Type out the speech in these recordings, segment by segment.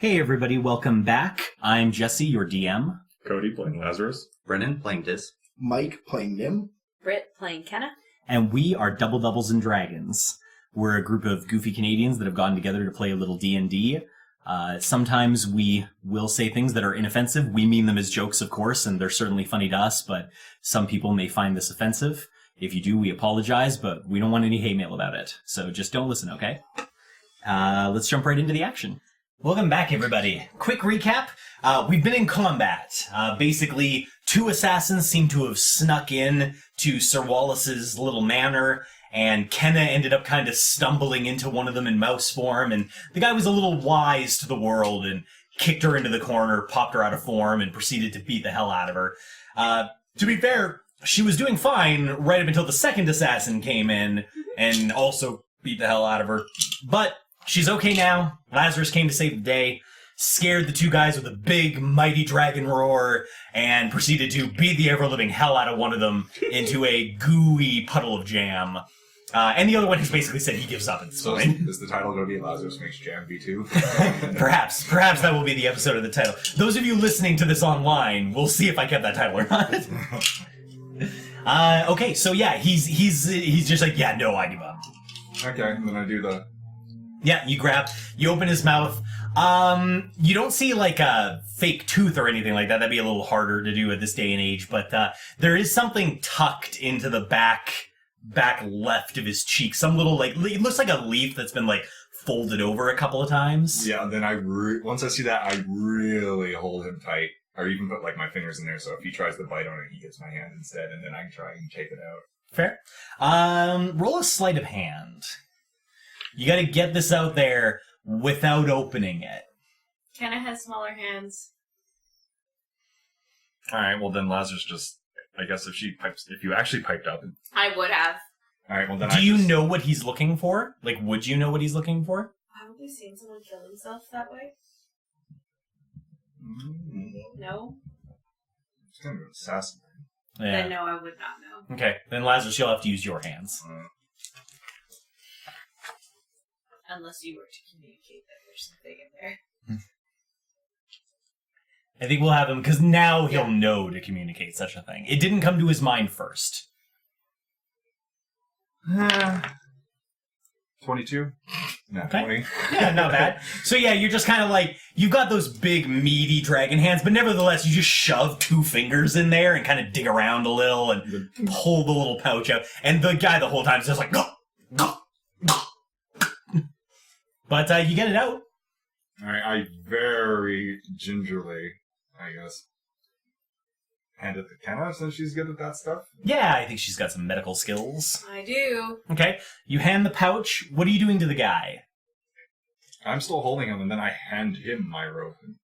Hey everybody, welcome back. I'm Jesse, your DM. Cody playing Lazarus. Brennan playing Dis. Mike playing Nim. Britt playing Kenna. And we are Double Doubles and Dragons. We're a group of goofy Canadians that have gotten together to play a little D&D. Sometimes we will say things that are inoffensive. We mean them as jokes, of course, and they're certainly funny to us, but some people may find this offensive. If you do, we apologize, but we don't want any hate mail about it. So just don't listen, okay? Let's jump right into the action. Welcome back, everybody. Quick recap. We've been in combat. Basically, two assassins seem to have snuck in to Sir Wallace's little manor, and Kenna ended up kind of stumbling into one of them in mouse form, and the guy was a little wise to the world and kicked her into the corner, popped her out of form, and proceeded to beat the hell out of her. To be fair, she was doing fine right up until the second assassin came in and also beat the hell out of her. But she's okay now. Lazarus came to save the day, scared the two guys with a big, mighty dragon roar, and proceeded to beat the ever-living hell out of one of them into a gooey puddle of jam. And the other one has basically said he gives up at this point. Is the title going to be Lazarus Makes Jam V2? Perhaps that will be the episode of the title. Those of you listening to this online, we'll see if I kept that title or not. Okay, so yeah, he's just like, yeah, no, I give up. Okay, and then I do the... Yeah, you open his mouth. You don't see like a fake tooth or anything like that. That'd be a little harder to do at this day and age, but there is something tucked into the back left of his cheek. Some little, like, it looks like a leaf that's been like folded over a couple of times. Yeah, and then once I see that, I really hold him tight. Or even put like my fingers in there, so if he tries to bite on it, he gets my hand instead, and then I can try and take it out. Fair. Roll a sleight of hand. You gotta get this out there without opening it. Kenna has smaller hands. Alright, well then Lazarus just... I guess if you actually piped up... I would have. Alright, well then Do you know what he's looking for? Like, would you know what he's looking for? Haven't we seen someone kill himself that way? Mm-hmm. No? It's kind of an assassin. Then Yeah. no, I would not know. Okay, then Lazarus, you'll have to use your hands. Unless you were to communicate that there's something in there. I think we'll have him, because now he'll know to communicate such a thing. It didn't come to his mind first. 22? No, Okay. 20. Yeah, not bad. So yeah, you're just kind of like, you've got those big, meaty dragon hands, but nevertheless, you just shove two fingers in there and kind of dig around a little and pull the little pouch out. And the guy the whole time is just like, go, go, go. But you get it out. Alright, I very gingerly, I guess, hand it to Kenna since she's good at that stuff. Yeah, I think she's got some medical skills. I do. Okay, you hand the pouch. What are you doing to the guy? I'm still holding him, and then I hand him my rope and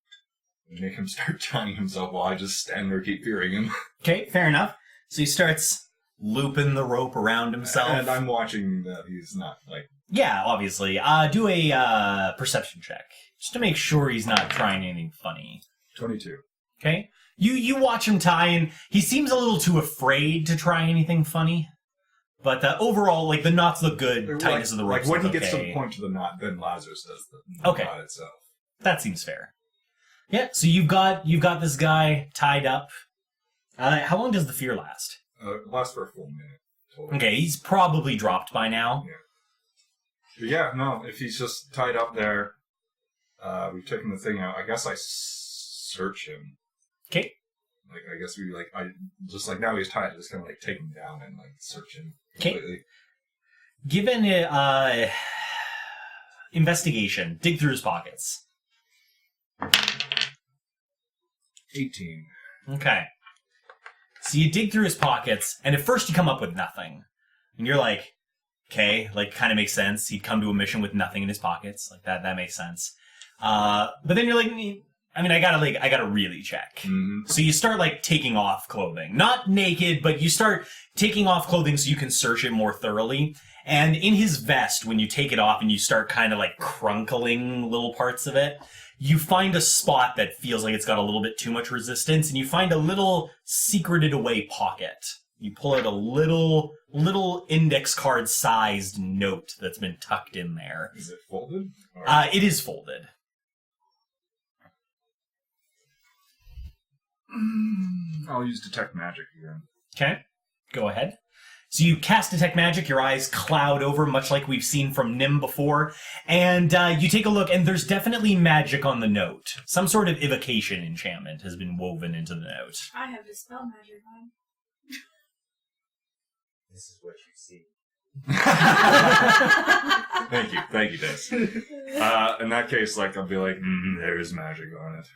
make him start tying himself while I just stand there, keep fearing him. Okay, fair enough. So he starts looping the rope around himself. And I'm watching that he's not, like... Yeah, obviously. Do a perception check. Just to make sure he's not trying anything funny. 22. Okay? You watch him tie, and he seems a little too afraid to try anything funny. But overall, like, the knots look good. Tightness of the ropes Like, when he look gets to okay. the point of the knot, then Lazarus does the Okay. knot itself. That seems fair. Yeah, so you've got this guy tied up. How long does the fear last? It lasts for a full minute. Total. Okay, he's probably dropped by now. Yeah. But yeah, no, if he's just tied up there, we've taken the thing out. I guess I search him. Okay. Like, I guess I just like now he's tied, I just kind of like take him down and like search him Okay. completely. Given it, investigation, dig through his pockets. 18. Okay. So you dig through his pockets, and at first you come up with nothing. And you're like, okay, like, kind of makes sense. He'd come to a mission with nothing in his pockets. Like, that makes sense. But then you're like, I mean, I gotta really check. Mm-hmm. So you start, like, taking off clothing. Not naked, but you start taking off clothing so you can search it more thoroughly. And in his vest, when you take it off and you start kind of, like, crunkling little parts of it, you find a spot that feels like it's got a little bit too much resistance, and you find a little secreted away pocket. You pull out a little index card sized note that's been tucked in there. Is it folded? Or... It is folded. I'll use Detect Magic again. Okay, go ahead. So you cast Detect Magic, your eyes cloud over, much like we've seen from Nim before, and you take a look, and there's definitely magic on the note. Some sort of evocation enchantment has been woven into the note. I have Dispel Magic on. This is what you see. Thank you, Des. In that case, like, I'll be like, there is magic on it.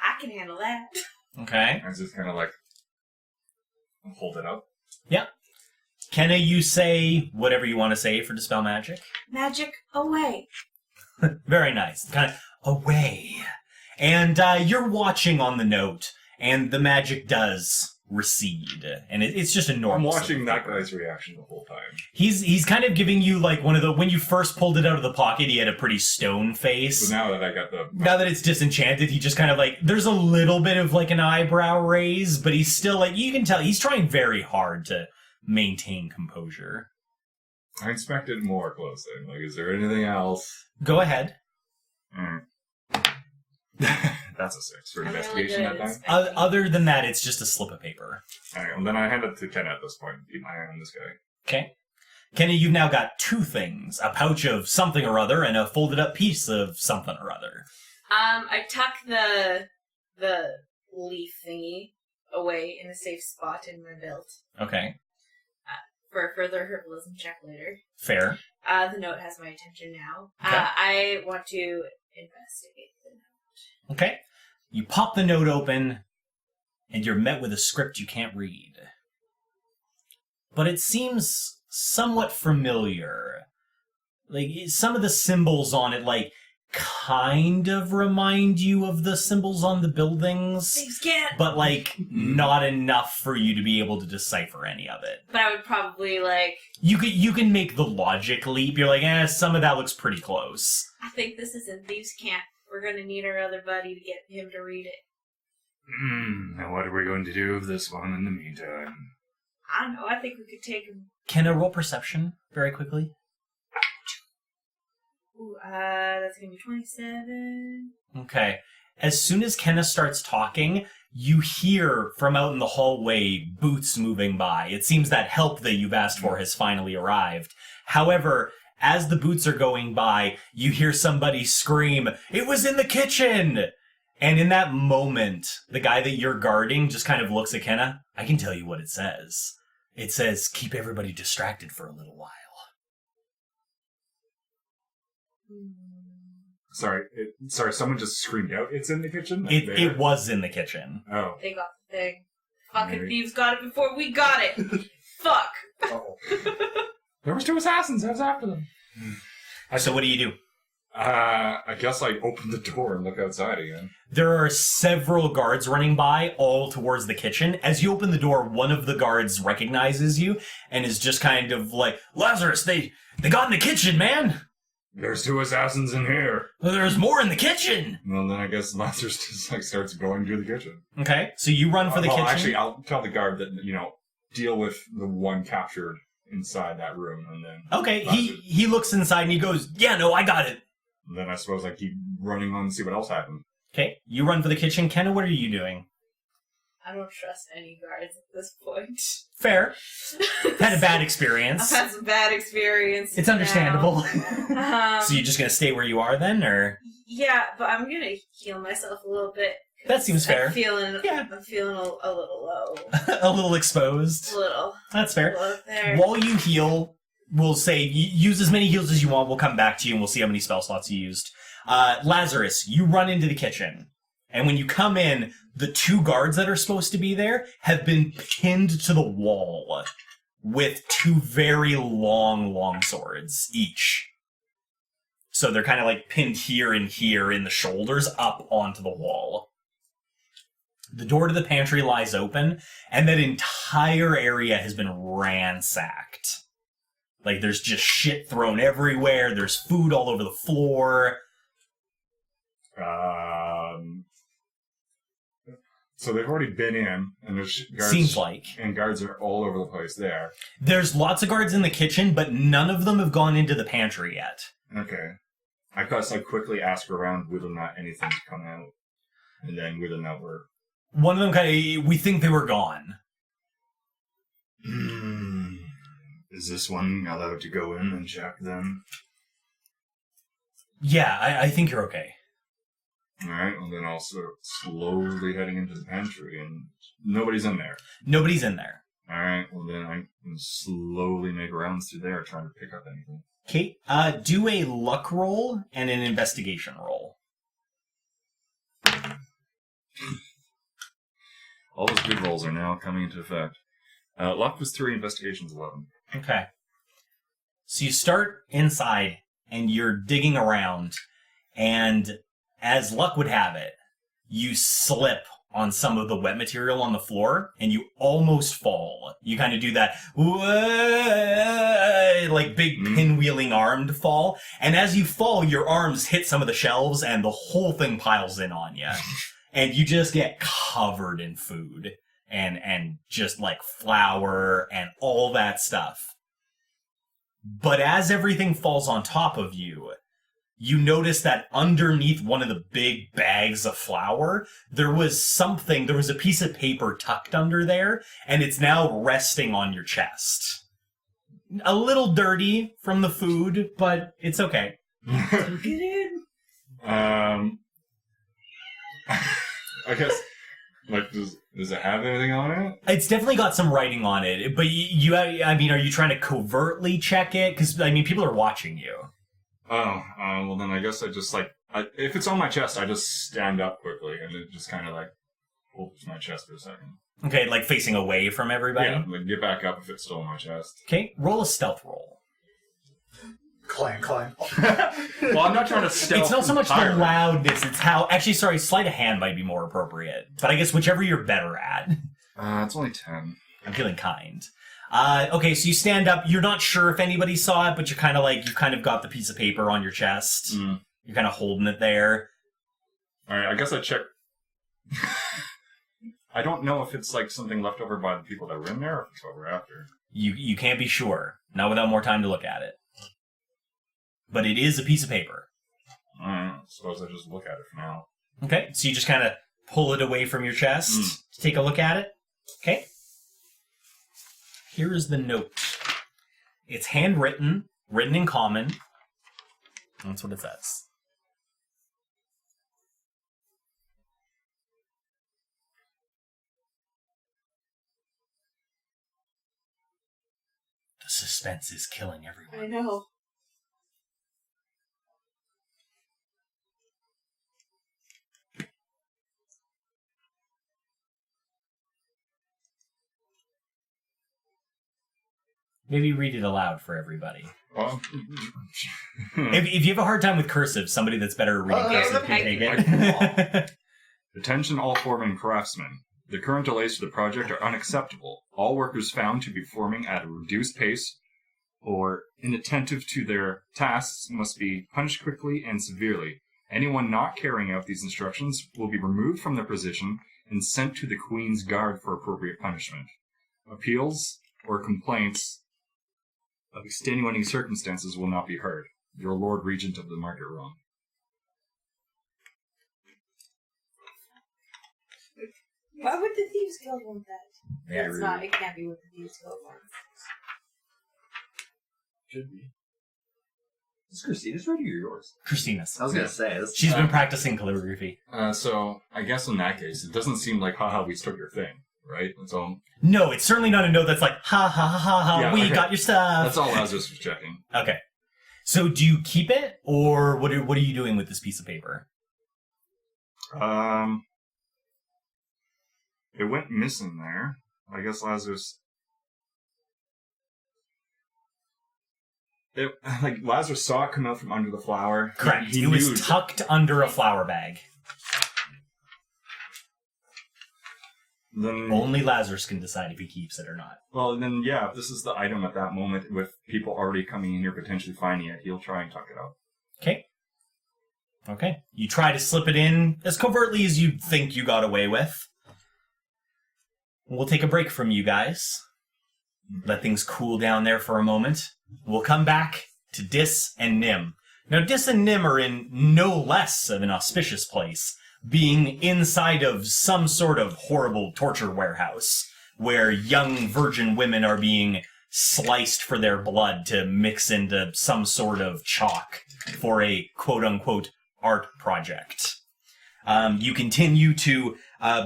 I can handle that. Okay. I just kind of like hold it up. Yeah. Kenna, you say whatever you want to say for Dispel Magic. Magic away. Very nice. Kind of away. And you're watching on the note, and the magic does recede. And it's just a normal... I'm watching that guy's reaction the whole time. He's kind of giving you like one of the... When you first pulled it out of the pocket, he had a pretty stone face. So now that I got the... Now that it's disenchanted, he just kind of like... There's a little bit of like an eyebrow raise, but he's still like... You can tell he's trying very hard to maintain composure. I inspected more closely. Like, is there anything else? Go ahead. That's a 6 for I'm really investigation good that at time. inspecting. Other than that, it's just a slip of paper. Alright, well, then I hand it to Kenna at this point. Keep my eye on this guy. Okay. Kenny, you've now got two things. A pouch of something or other and a folded up piece of something or other. I tuck the leaf thingy away in a safe spot in my belt Okay. for a further herbalism check later. Fair. The note has my attention now. Okay. I want to investigate the note. Okay. You pop the note open, and you're met with a script you can't read. But it seems somewhat familiar. Like, some of the symbols on it, like, kind of remind you of the symbols on the buildings. Thieves can't! But, like, not enough for you to be able to decipher any of it. But I would probably, like... You can make the logic leap. You're like, some of that looks pretty close. I think this is in Thieves' Camp. We're gonna need our other buddy to get him to read it. Now what are we going to do with this one in the meantime? I don't know, I think we could take him... Can I roll perception very quickly? Ooh, that's gonna be 27. Okay. As soon as Kenna starts talking, you hear from out in the hallway boots moving by. It seems that help that you've asked for has finally arrived. However, as the boots are going by, you hear somebody scream, "It was in the kitchen!" And in that moment, the guy that you're guarding just kind of looks at Kenna. I can tell you what it says. It says, "Keep everybody distracted for a little while." Sorry, someone just screamed out, "It's in the kitchen"? Like, It was in the kitchen. Oh. They got the thing. Fucking Maybe. thieves got it before we got it! Fuck! Uh-oh. There was 2 assassins. I was after them. So what do you do? I guess I open the door and look outside again. There are several guards running by, all towards the kitchen. As you open the door, one of the guards recognizes you and is just kind of like, "Lazarus, they got in the kitchen, man! There's 2 assassins in here. There's more in the kitchen!" Well, then I guess Lazarus just like starts going to the kitchen. Okay, so you run for the kitchen. Actually, I'll tell the guard that, deal with the one captured inside that room, and then... Okay, Lazarus. he looks inside and he goes, "Yeah, no, I got it." And then I suppose I keep running on and see what else happened. Okay, you run for the kitchen. Kenna, what are you doing? I don't trust any guards at this point. Fair. Had a bad I've experience. had some bad experiences. It's understandable. Now. So you're just gonna stay where you are then, or? Yeah, but I'm gonna heal myself a little bit. That seems fair. I'm feeling a little low. A little exposed. A little. That's fair. Low there. While you heal, we'll say use as many heals as you want. We'll come back to you and we'll see how many spell slots you used. Lazarus, you run into the kitchen. And when you come in, the 2 guards that are supposed to be there have been pinned to the wall with 2 very long swords each. So they're kind of like pinned here and here in the shoulders up onto the wall. The door to the pantry lies open, and that entire area has been ransacked. Like, there's just shit thrown everywhere, there's food all over the floor. So they've already been in, and there's guards... Seems like. And guards are all over the place there. There's lots of guards in the kitchen, but none of them have gone into the pantry yet. Okay. I guess I quickly ask around whether or not anything's come out. And then whether or not we're One of them we think they were gone. Is this one allowed to go in and check then? Yeah, I think you're okay. Alright, well then I'll start slowly heading into the pantry, and nobody's in there. Nobody's in there. Alright, well then I can slowly make rounds through there, trying to pick up anything. Okay, do a luck roll and an investigation roll. All those good rolls are now coming into effect. Luck was 3, investigation's 11. Okay. So you start inside, and you're digging around, and as luck would have it, you slip on some of the wet material on the floor, and you almost fall. You kind of do that, like big pinwheeling armed fall, and as you fall, your arms hit some of the shelves, and the whole thing piles in on you. And you just get covered in food, and just like flour, and all that stuff. But as everything falls on top of you, you notice that underneath one of the big bags of flour, there was a piece of paper tucked under there, and it's now resting on your chest. A little dirty from the food, but it's okay. Get in. I guess, like, does it have anything on it? It's definitely got some writing on it, but you are you trying to covertly check it? Because, people are watching you. Oh, well then I guess I just, if it's on my chest, I just stand up quickly, and it just kind of, holds my chest for a second. Okay, like facing away from everybody? Yeah, get back up if it's still on my chest. Okay, roll a stealth roll. Clang. Well, I'm not trying to stealth. It's not so much the loudness, it's how... Actually, sorry, sleight of hand might be more appropriate. But I guess whichever you're better at. It's only 10. I'm feeling kind. Okay, so you stand up. You're not sure if anybody saw it, but you're you've kind of got the piece of paper on your chest. Mm. You're kind of holding it there. Alright, I guess I check... I don't know if it's, something left over by the people that were in there, or if it's over after. You can't be sure. Not without more time to look at it. But it is a piece of paper. I suppose I just look at it for now. Okay, so you just kind of pull it away from your chest to take a look at it. Okay. Here is the note. It's handwritten, written in common. That's what it says. The suspense is killing everyone. I know. Maybe read it aloud for everybody. Well, If you have a hard time with cursive, somebody that's better at reading cursive can take it. Attention all foreman craftsmen. The current delays to the project are unacceptable. All workers found to be performing at a reduced pace or inattentive to their tasks must be punished quickly and severely. Anyone not carrying out these instructions will be removed from their position and sent to the Queen's Guard for appropriate punishment. Appeals or complaints of extenuating circumstances will not be heard. Your Lord Regent of the Market Realm. Why would the Thieves Guild want that? Yeah, It's not. It can't be what the Thieves Guild wants. Should be. Is Christina's ready or yours? Christina's. I was gonna say this. She's been practicing calligraphy. So, I guess in that case, it doesn't seem like, haha, we took your thing, right? That's all. No, it's certainly not a note that's like, ha ha ha ha ha, Yeah, we okay. got your stuff. That's all Lazarus was checking. Okay. So do you keep it, or what are you doing with this piece of paper? It went missing there. I guess Lazarus... Lazarus saw it come out from under the flower. Correct. He It was knew- tucked under a flour bag. Then, Only Lazarus can decide if he keeps it or not. well, then, yeah, if this is the item at that moment, with people already coming in here potentially finding it, he'll try and tuck it out. Okay. Okay. You try to slip it in as covertly as you think you got away with. We'll take a break from you guys. Let things cool down there for a moment. We'll come back to Dis and Nim. Now, Dis and Nim are in no less of an auspicious place. being inside of some sort of horrible torture warehouse where young virgin women are being sliced for their blood to mix into some sort of chalk for a quote-unquote art project. You continue to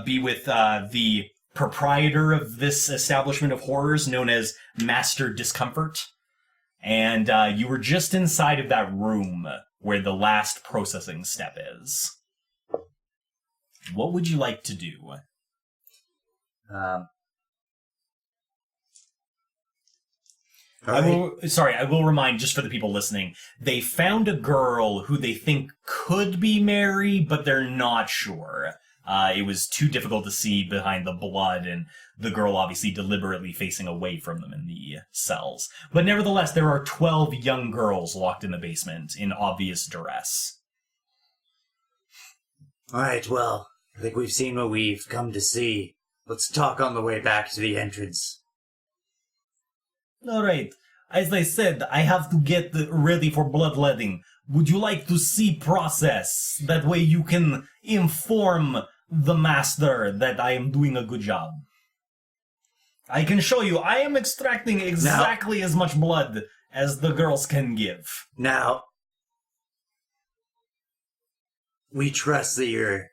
be with the proprietor of this establishment of horrors known as Master Discomfort, and you were just inside of that room where the last processing step is. What would you like to do? I will remind, just for the people listening, they found a girl who they think could be Mary, but they're not sure. It was too difficult to see behind the blood, and the girl obviously deliberately facing away from them in the cells. But nevertheless, there are 12 young girls locked in the basement in obvious duress. Alright, well, I think we've seen what we've come to see. Let's talk on the way back to the entrance. Alright, as I said, I have to get ready for bloodletting. Would you like to see process? That way you can inform the master that I am doing a good job. I can show you, I am extracting exactly as much blood as the girls can give. Now, we trust that you're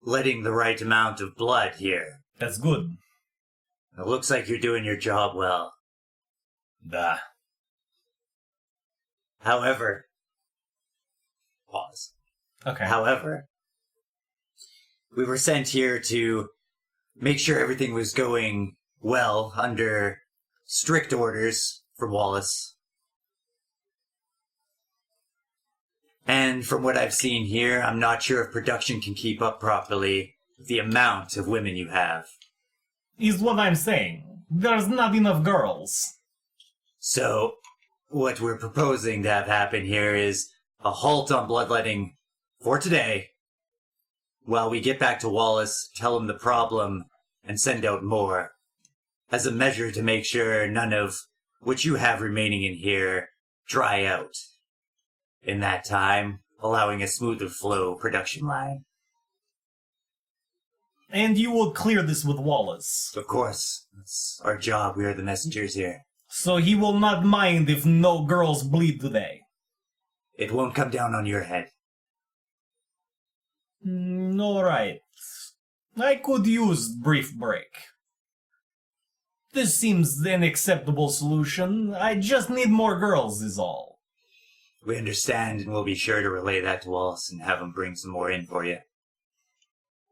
letting the right amount of blood here. That's good. It looks like you're doing your job well. Duh. However, pause. Okay. However, we were sent here to make sure everything was going well under strict orders from Wallace. And from what I've seen here, I'm not sure if production can keep up properly with the amount of women you have. Is what I'm saying. There's not enough girls. So, what we're proposing to have happen here is a halt on bloodletting for today, while we get back to Wallace, tell him the problem, and send out more, as a measure to make sure none of what you have remaining in here dry out. In that time, allowing a smoother flow production line. And you will clear this with Wallace. Of course, that's our job. We are the messengers here. So he will not mind if no girls bleed today. It won't come down on your head. Alright. I could use brief break. This seems an acceptable solution. I just need more girls is all. We understand, and we'll be sure to relay that to Wallace and have him bring some more in for you.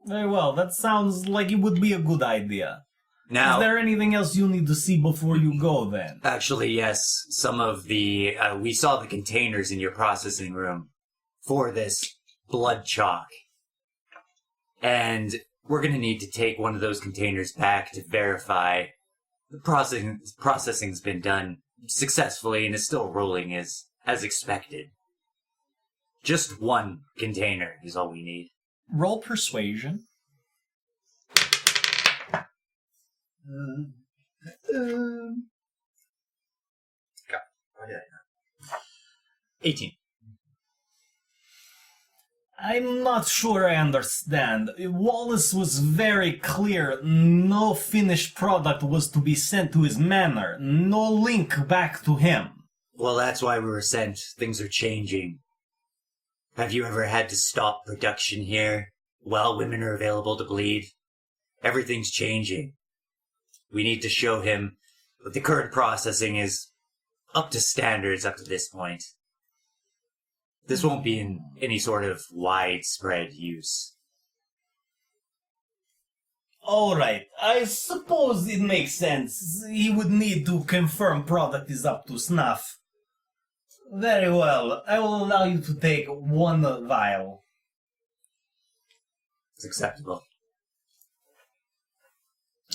Very well, that sounds like it would be a good idea. Now, is there anything else you need to see before you go, then? Actually, yes. Some of the... we saw the containers in your processing room for this blood chalk. And we're going to need to take one of those containers back to verify the processing's been done successfully and is still rolling as expected. Just one container is all we need. Roll persuasion. God, why did I not? 18. I'm not sure I understand. Wallace was very clear. No finished product was to be sent to his manor. No link back to him. Well, that's why we were sent. Things are changing. Have you ever had to stop production here while women are available to bleed? Everything's changing. We need to show him that the current processing is up to standards up to this point. This won't be in any sort of widespread use. Alright, I suppose it makes sense. He would need to confirm product is up to snuff. Very well, I will allow you to take one vial. It's acceptable.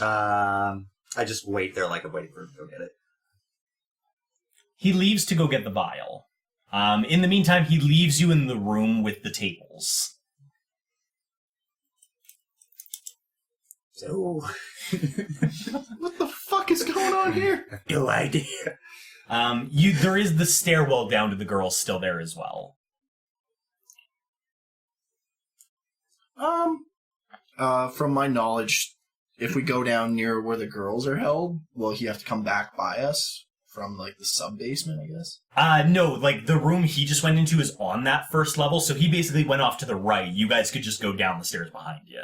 I just wait there like I'm waiting for him to go get it. He leaves to go get the vial. In the meantime, he leaves you in the room with the tables. So... What the fuck is going on here? No idea. There is the stairwell down to the girls still there as well. From my knowledge, if we go down near where the girls are held, will he have to come back by us from, like, the sub-basement, I guess? No, like, the room he just went into is on that first level, so he basically went off to the right. You guys could just go down the stairs behind you.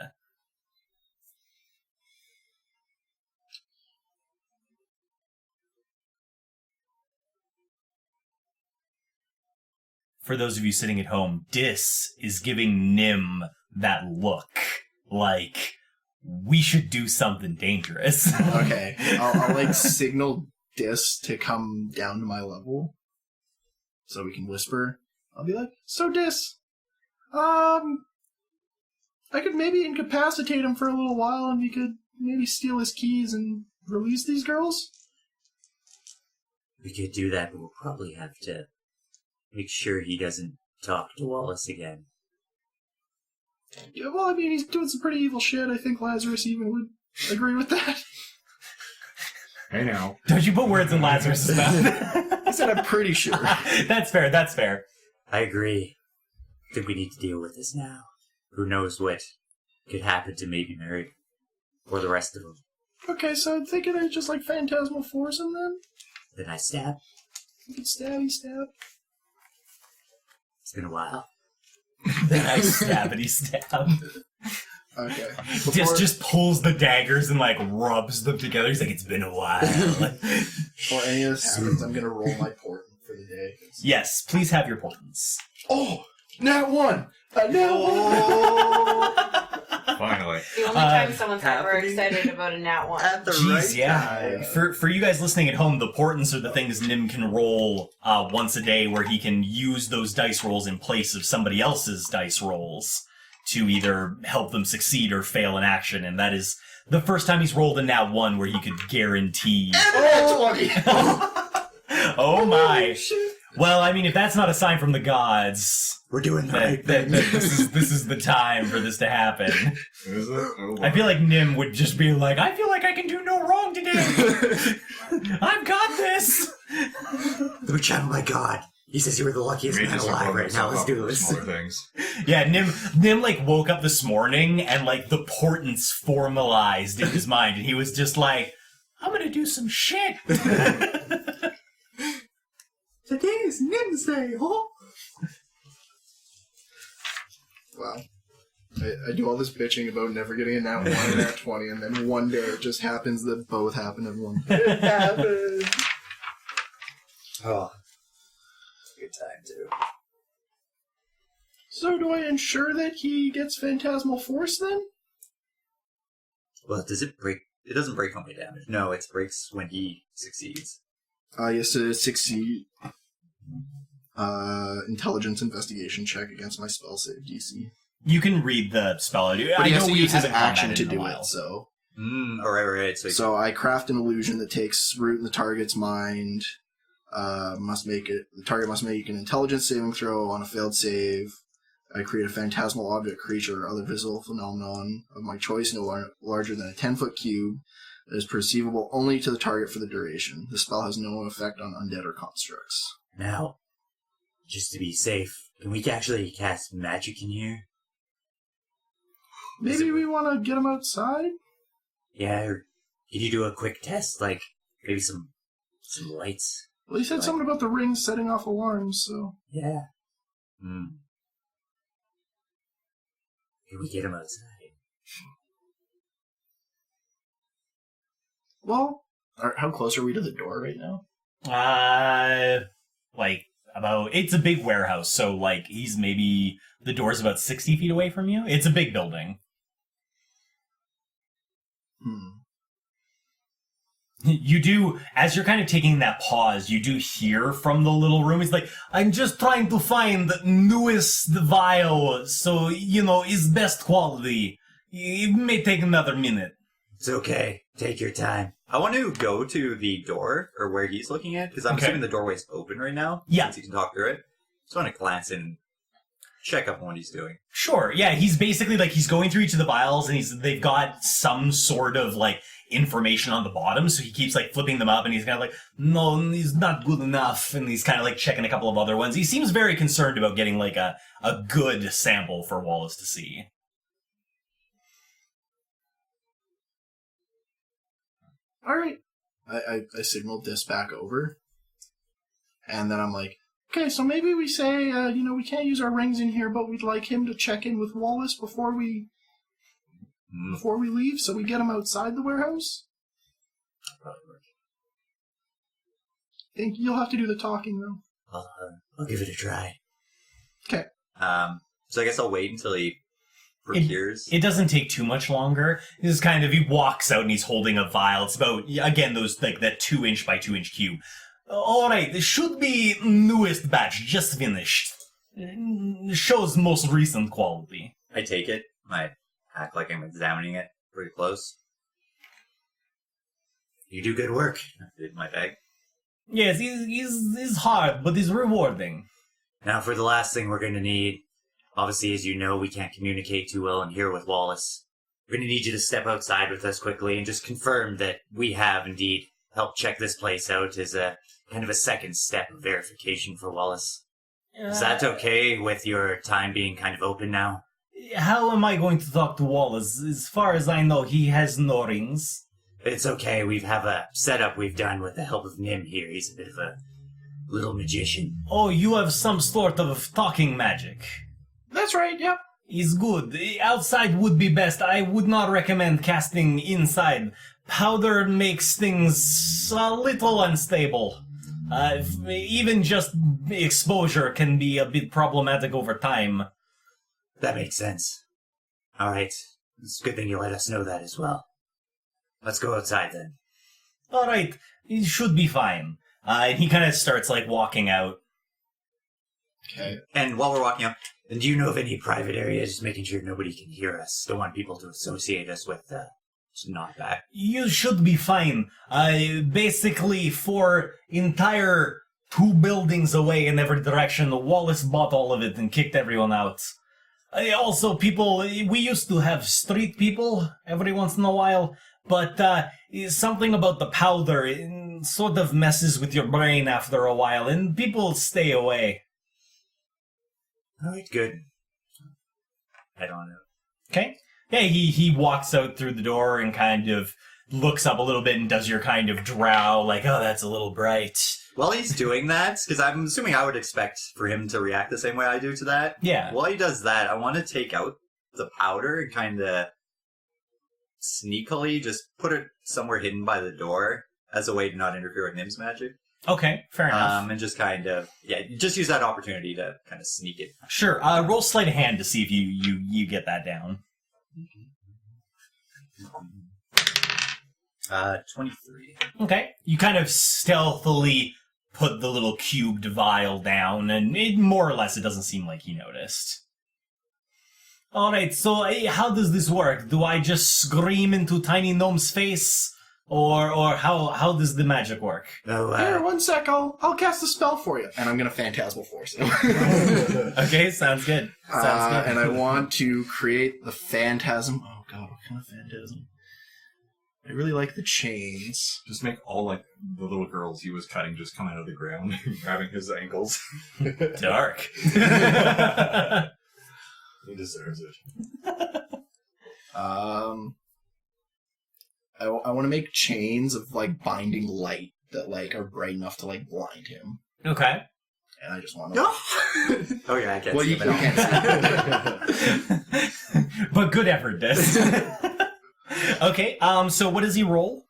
For those of you sitting at home, Dis is giving Nim that look. Like, we should do something dangerous. Okay, I'll like, signal Dis to come down to my level so we can whisper. I'll be like, so Dis, I could maybe incapacitate him for a little while and we could maybe steal his keys and release these girls? We could do that, but we'll probably have to make sure he doesn't talk to Wallace again. Yeah, well, I mean, he's doing some pretty evil shit. I think Lazarus even would agree with that. Hey now. Don't you put words in Lazarus' mouth. I said I'm pretty sure. That's fair. I agree. I think we need to deal with this now. Who knows what could happen to maybe Mary or the rest of them. Okay, so I'm thinking I just, like, phantasmal force him then? Then I stab. You can stabby stab. It's been a while. Then I stab. Okay. Dis just pulls the daggers and, like, rubs them together. He's like, it's been a while. Before any of this happens, I'm gonna roll my portent for the day. Yes, please have your portents. Oh! Nat 1! A nat 1! Finally. The only time someone's ever happening excited about a nat 1. At the Jeez, right yeah. time. For you guys listening at home, the portents are the things Nim can roll once a day where he can use those dice rolls in place of somebody else's dice rolls to either help them succeed or fail in action, and that is the first time he's rolled a nat 1 where he could guarantee... Oh, 20! Oh my. Well, I mean, if that's not a sign from the gods... We're doing the right thing. This is the time for this to happen. Is it? Oh, I feel like Nim would just be like, I feel like I can do no wrong today. I've got this. Let me channel my god. He says you were the luckiest man alive right now. Let's do this. Smaller things. Yeah, Nim like woke up this morning and like the portents formalized in his mind, and he was just like, I'm gonna do some shit. Today is Nim's day, huh? Wow. I do all this bitching about never getting a nat 1 and nat 20, and then one day it just happens that both happen in one day. It happened! Oh. Good time, too. So do I ensure that he gets Phantasmal Force then? Well, does it break? It doesn't break on my damage. No, it breaks when he succeeds. Yes, to succeed. Intelligence investigation check against my spell save DC. You can read the spell. But he I has know to we use his haven't action combated to in a do while. it, so... Alright. So I craft an illusion that takes root in the target's mind. The target must make an intelligence saving throw. On a failed save, I create a phantasmal object, creature, or other visible phenomenon of my choice no larger than a 10-foot cube that is perceivable only to the target for the duration. The spell has no effect on undead or constructs. Now, just to be safe, can we actually cast magic in here? Maybe we want to get him outside? Yeah, or can you do a quick test, like maybe some lights? Well, he said something about the rings setting off alarms, so... Yeah. Can we get him outside? Well, how close are we to the door right now? It's a big warehouse, so like the door's about 60 feet away from you. It's a big building. You do, as you're kind of taking that pause, you do hear from the little room, he's like, I'm just trying to find the newest vial, so, is best quality. It may take another minute. It's okay. Take your time. I want to go to the door, or where he's looking at, because I'm Okay. assuming the doorway's open right now. Yeah. Since he can talk through it. Just want to glance and check up on what he's doing. Sure, yeah, he's basically he's going through each of the vials, and they've got some sort of information on the bottom, so he keeps flipping them up, and he's kind of no, he's not good enough, and he's kind of checking a couple of other ones. He seems very concerned about getting a good sample for Wallace to see. all right. I signaled this back over. And then I'm like, okay, so maybe we say, we can't use our rings in here, but we'd like him to check in with Wallace before we leave, so we get him outside the warehouse. Probably work. Think you'll have to do the talking, though. I'll give it a try. Okay. So I guess I'll wait until he procures. It doesn't take too much longer. This kind of, he walks out and he's holding a vial. It's about, again, those, like, that 2-inch by 2-inch cube. Alright, this should be newest batch, just finished. Shows most recent quality. I take it. I act like I'm examining it pretty close. You do good work. In my bag. Yes, it's hard, but it's rewarding. Now for the last thing we're going to need, obviously as you know we can't communicate too well in here with Wallace. We're going to need you to step outside with us quickly and just confirm that we have indeed helped check this place out as a kind of a second step of verification for Wallace. Is that okay with your time being kind of open now? How am I going to talk to Wallace? As far as I know, he has no rings. It's okay, we have a setup we've done with the help of Nim here. He's a bit of a little magician. Oh, you have some sort of talking magic. That's right, yep. Is good. Outside would be best. I would not recommend casting inside. Powder makes things a little unstable. Even just exposure can be a bit problematic over time. That makes sense. Alright, it's a good thing you let us know that as well. Let's go outside then. Alright, it should be fine. And he kind of starts, like, walking out. Okay. And while we're walking up, do you know of any private areas, just making sure nobody can hear us? Don't want people to associate us with, not back. You should be fine. Basically, for entire 2 buildings away in every direction, Wallace bought all of it and kicked everyone out. Also, people, we used to have street people every once in a while, but something about the powder it sort of messes with your brain after a while, and people stay away. Alright, good. I don't know. Okay. Yeah, he walks out through the door and kind of looks up a little bit and does your kind of drow, like, oh, that's a little bright. While he's doing that, because I'm assuming I would expect for him to react the same way I do to that. Yeah. While he does that, I want to take out the powder and kind of sneakily just put it somewhere hidden by the door as a way to not interfere with Nim's magic. Okay, fair enough. And just kind of, just use that opportunity to kind of sneak it. Sure, roll sleight of hand to see if you get that down. 23. Okay. You kind of stealthily put the little cubed vial down, and more or less it doesn't seem like he noticed. Alright, so how does this work? Do I just scream into Tiny Gnome's face? Or how does the magic work? Oh, Here, 1 sec, I'll cast a spell for you. And I'm going to Phantasmal Force him. Okay, sounds good. Sounds good. And I want to create the Phantasm. Oh god, what kind of Phantasm? I really like the chains. Just make all, like, the little girls he was cutting just come out of the ground, grabbing his ankles. Dark. He deserves it. I want to make chains of, like, binding light that, like, are bright enough to, like, blind him. Okay. And I just want to... Oh yeah, I can't Well, see you him at all. can't see. But good effort, Dis. Okay, so what does he roll?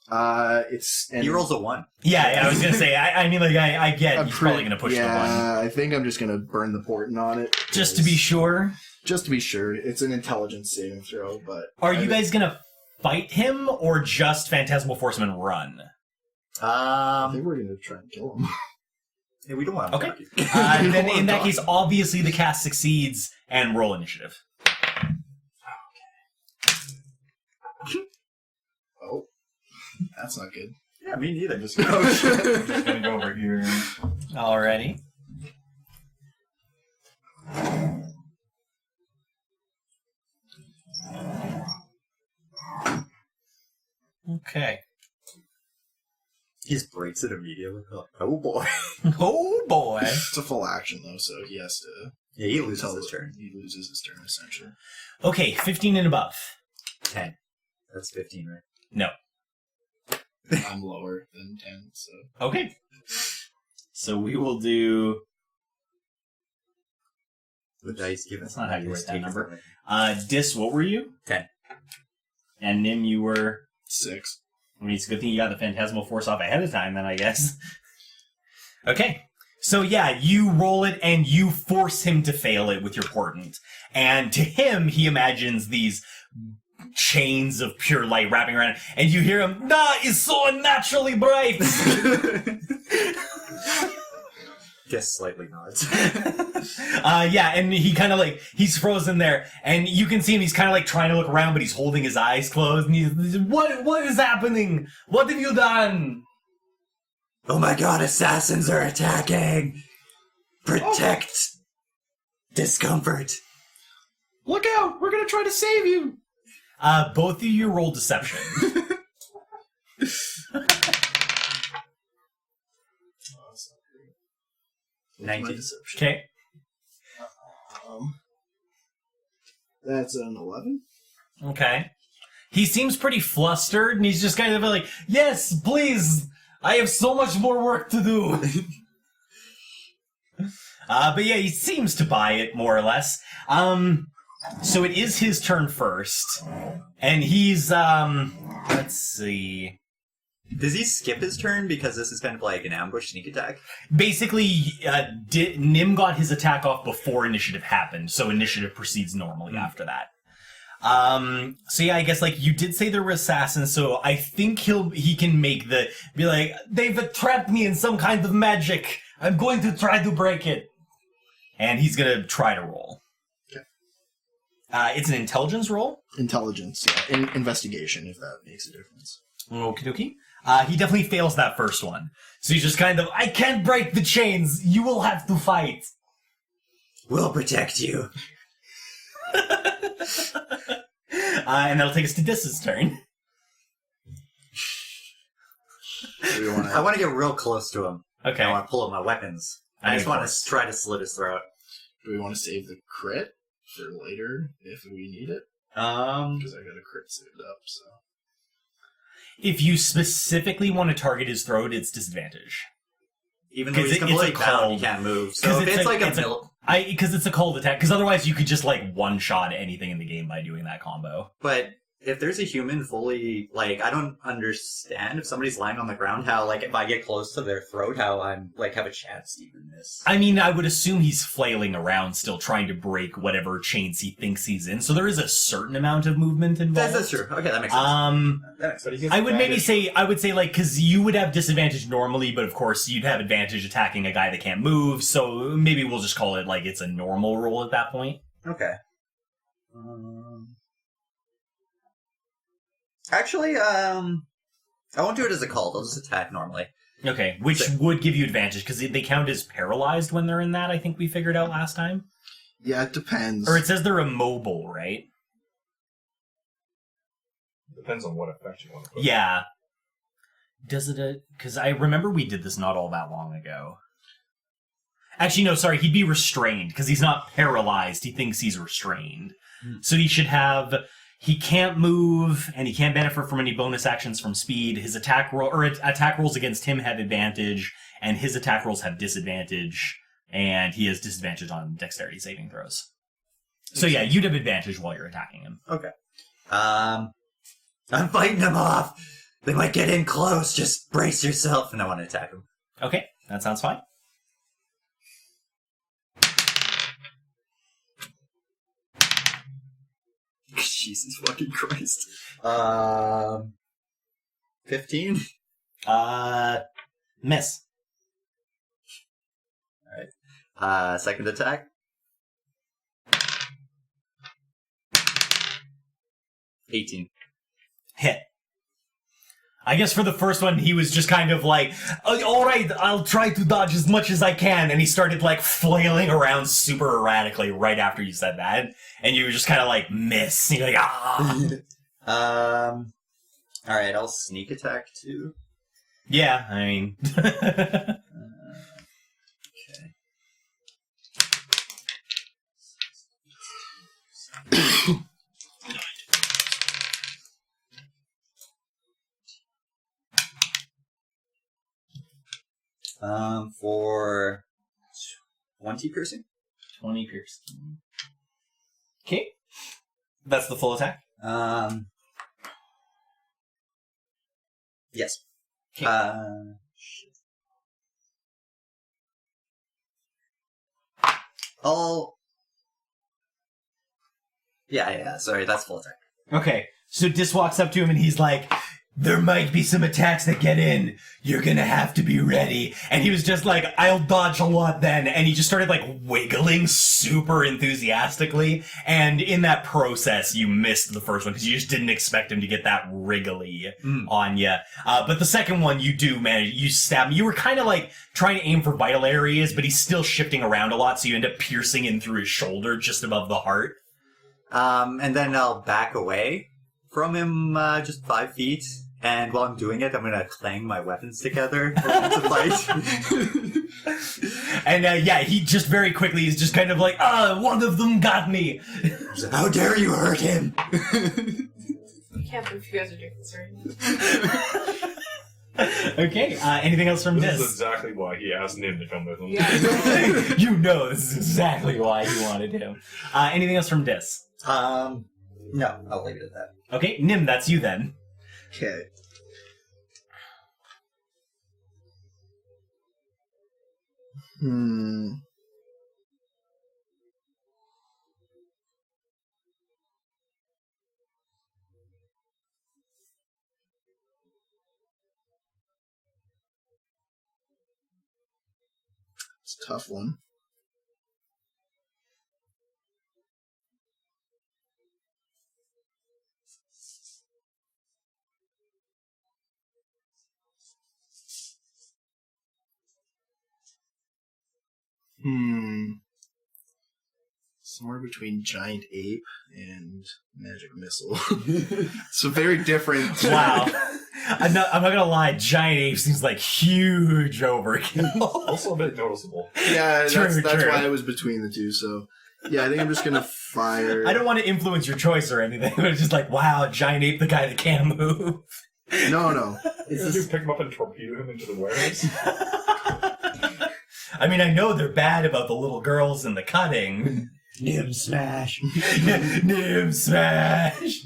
He rolls a 1. Yeah, I was gonna say, I mean, like, I get he's probably gonna push the 1. Yeah, I think I'm just gonna burn the portent on it. Just to be sure? Just to be sure. It's an intelligence saving throw, but... Are you guys gonna fight him, or just Phantasmal Force him and run? I think we're gonna try and kill him. Yeah, we don't want to. Okay. Then in that case, obviously the cast succeeds, and roll initiative. Oh. That's not good. Yeah, me neither. I'm just gonna go over here. Alrighty. Okay. He just breaks it immediately. Oh boy. Oh boy. It's a full action, though, so he has to... Yeah, he loses tell his it- turn. He loses his turn, essentially. Okay, 15 and above. 10. That's 15, right? No. I'm lower than 10, so... Okay. So we will do... The dice give That's us not how you write that number. something. Dis, what were you? 10. And Nim, you were... 6. I mean, it's a good thing you got the Phantasmal Force off ahead of time, then, I guess. Okay. So, yeah, you roll it, and you force him to fail it with your portent. And to him, he imagines these chains of pure light wrapping around it, and you hear him, "That is so unnaturally bright!" Just slightly nods. Yeah, and he kind of like, he's frozen there, and you can see him, he's kind of like trying to look around, but he's holding his eyes closed, and he's, what is happening? What have you done? Oh my god, assassins are attacking! Protect discomfort. Look out! We're gonna try to save you! Both of you roll deception. 19. Okay. That's an 11. Okay. He seems pretty flustered, and he's just kind of like, yes, please, I have so much more work to do. But yeah, he seems to buy it, more or less. So it is his turn first, and he's, let's see. Does he skip his turn because this is kind of like an ambush sneak attack? Basically, Nim got his attack off before initiative happened, so initiative proceeds normally after that. So yeah, I guess like you did say there were assassins, so I think he can make be like, they've trapped me in some kind of magic. I'm going to try to break it. And he's gonna try to roll. Okay. It's an intelligence roll. Intelligence. Investigation, if that makes a difference. Okie dokie. He definitely fails that first one. So he's just kind of, I can't break the chains. You will have to fight. We'll protect you. And that'll take us to Dis's turn. I want to get real close to him. Okay. I want to pull out my weapons. I just want to try to slit his throat. Do we want to save the crit for later if we need it? Um, Because I got a crit saved up, so... If you specifically want to target his throat, it's disadvantage. even though 'Cause he's it's a completely bound, cold- he can't move. So 'cause if it's like a because it's a cold attack. Because otherwise, you could just like one shot anything in the game by doing that combo. But if there's a human fully, like, I don't understand if somebody's lying on the ground, how, like, if I get close to their throat, how I'm, like, have a chance to even miss. I mean, I would assume he's flailing around, still trying to break whatever chains he thinks he's in. So there is a certain amount of movement involved. That's true. Okay, that makes sense. But he gets I would maybe advantage. say, like, because you would have disadvantage normally, but of course you'd have advantage attacking a guy that can't move, so maybe we'll just call it, like, it's a normal roll at that point. Okay. Actually, I won't do it as a cult. I'll just attack normally. Okay, which would give you advantage, because they count as paralyzed when they're in that, I think we figured out last time. Yeah, it depends. Or it says they're immobile, right? Depends on what effect you want to put. Yeah. Does it, because I remember we did this not all that long ago. Actually, no, sorry, he'd be restrained, because he's not paralyzed, he thinks he's restrained. So he should have... He can't move, and he can't benefit from any bonus actions from speed. His attack rolls against him have advantage, and his attack rolls have disadvantage, and he has disadvantage on dexterity saving throws. So yeah, you'd have advantage while you're attacking him. Okay. I'm fighting them off. They might get in close. Just brace yourself, and I want to attack them. Okay, that sounds fine. Jesus fucking Christ. 15? Miss. Alright. Second attack. 18. Hit. I guess for the first one, he was just kind of like, all right, I'll try to dodge as much as I can. And he started like flailing around super erratically right after you said that. And you were just kind of like, miss. And you're like, ah. Alright, I'll sneak attack too. Yeah, I mean. Okay. For 20 piercing. 20 piercing. Okay. That's the full attack. Yes. Okay. Shit. Oh. Yeah, sorry, that's full attack. Okay. So Dis walks up to him and he's like, there might be some attacks that get in. You're gonna have to be ready. And he was just like, I'll dodge a lot then. And he just started like wiggling super enthusiastically. And in that process, you missed the first one because you just didn't expect him to get that wriggly on you. But the second one, you do manage. You stab him. You were kind of like trying to aim for vital areas, but he's still shifting around a lot. So you end up piercing in through his shoulder just above the heart. And then I'll back away from him just 5 feet, and while I'm doing it, I'm gonna clang my weapons together to fight. And he just very quickly is just kind of like, one of them got me. How dare you hurt him? I can't believe you guys are doing this right now. Okay, anything else from This is Dis? exactly why he asked Nim to come with him. Yeah. You know this is exactly why he wanted him. Anything else from Dis? No, I'll leave it at that. Okay, Nim, that's you then. Okay. It's a tough one. Somewhere between giant ape and magic missile. It's a very different. Wow. I'm not gonna lie, giant ape seems like huge overkill. Also a bit noticeable. Yeah, that's True. why I was between the two. So, yeah, I think I'm just gonna fire. I don't want to influence your choice or anything, but it's just like, wow, giant ape, the guy that can't move. No. Did you pick him up and torpedo him into the warehouse? I mean, I know they're bad about the little girls and the cutting. Nim smash. Nim smash!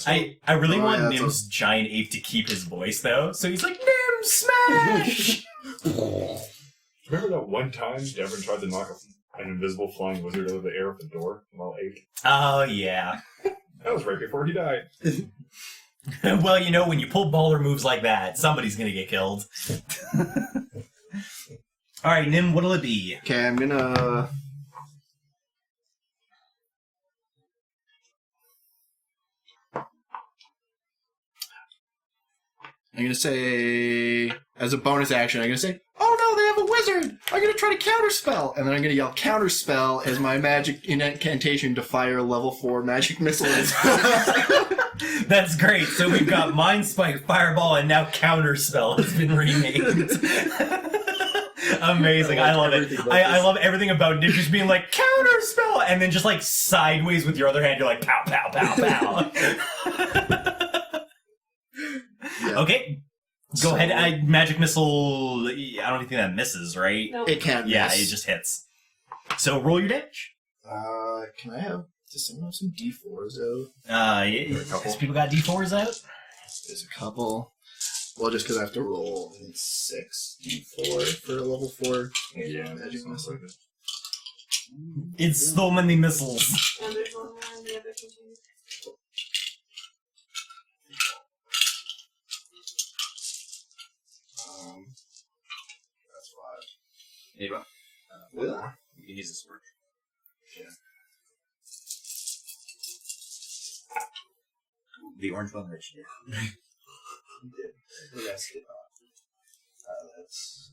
I really want yeah, Nim's giant ape to keep his voice, though, so he's like, Nim smash! Remember that one time Devin tried to knock an invisible flying wizard out of the air with the door while ape? Oh, yeah. That was right before he died. Well, you know, when you pull baller moves like that, somebody's gonna get killed. Alright, Nim, what'll it be? Okay, I'm gonna say, as a bonus action, I'm gonna say, oh no, they have a wizard! I'm gonna try to counterspell! And then I'm gonna yell counterspell as my magic incantation to fire a level 4 magic missile. That's great. So we've got Mind Spike, Fireball, and now Counterspell has been renamed. Amazing. I love it. I love everything about Nim just being like, Counterspell! And then just like sideways with your other hand, you're like, pow, pow, pow, pow. Yeah. Okay. Go ahead. Magic Missile, I don't think that misses, right? No. It can't Yeah, miss. it just hits. So roll your damage. Can I have... Does someone have some D4s out? Has people got D4s out? There's a couple. Well, just because I have to roll, I think 6 D4 for a level 4 Yeah, magic missile. It's so many missiles. And there's one more on the other container. That's 5. Here you go. Yeah. You can use this word. Yeah. The orange one, Rich. You did. The rest did not. That's...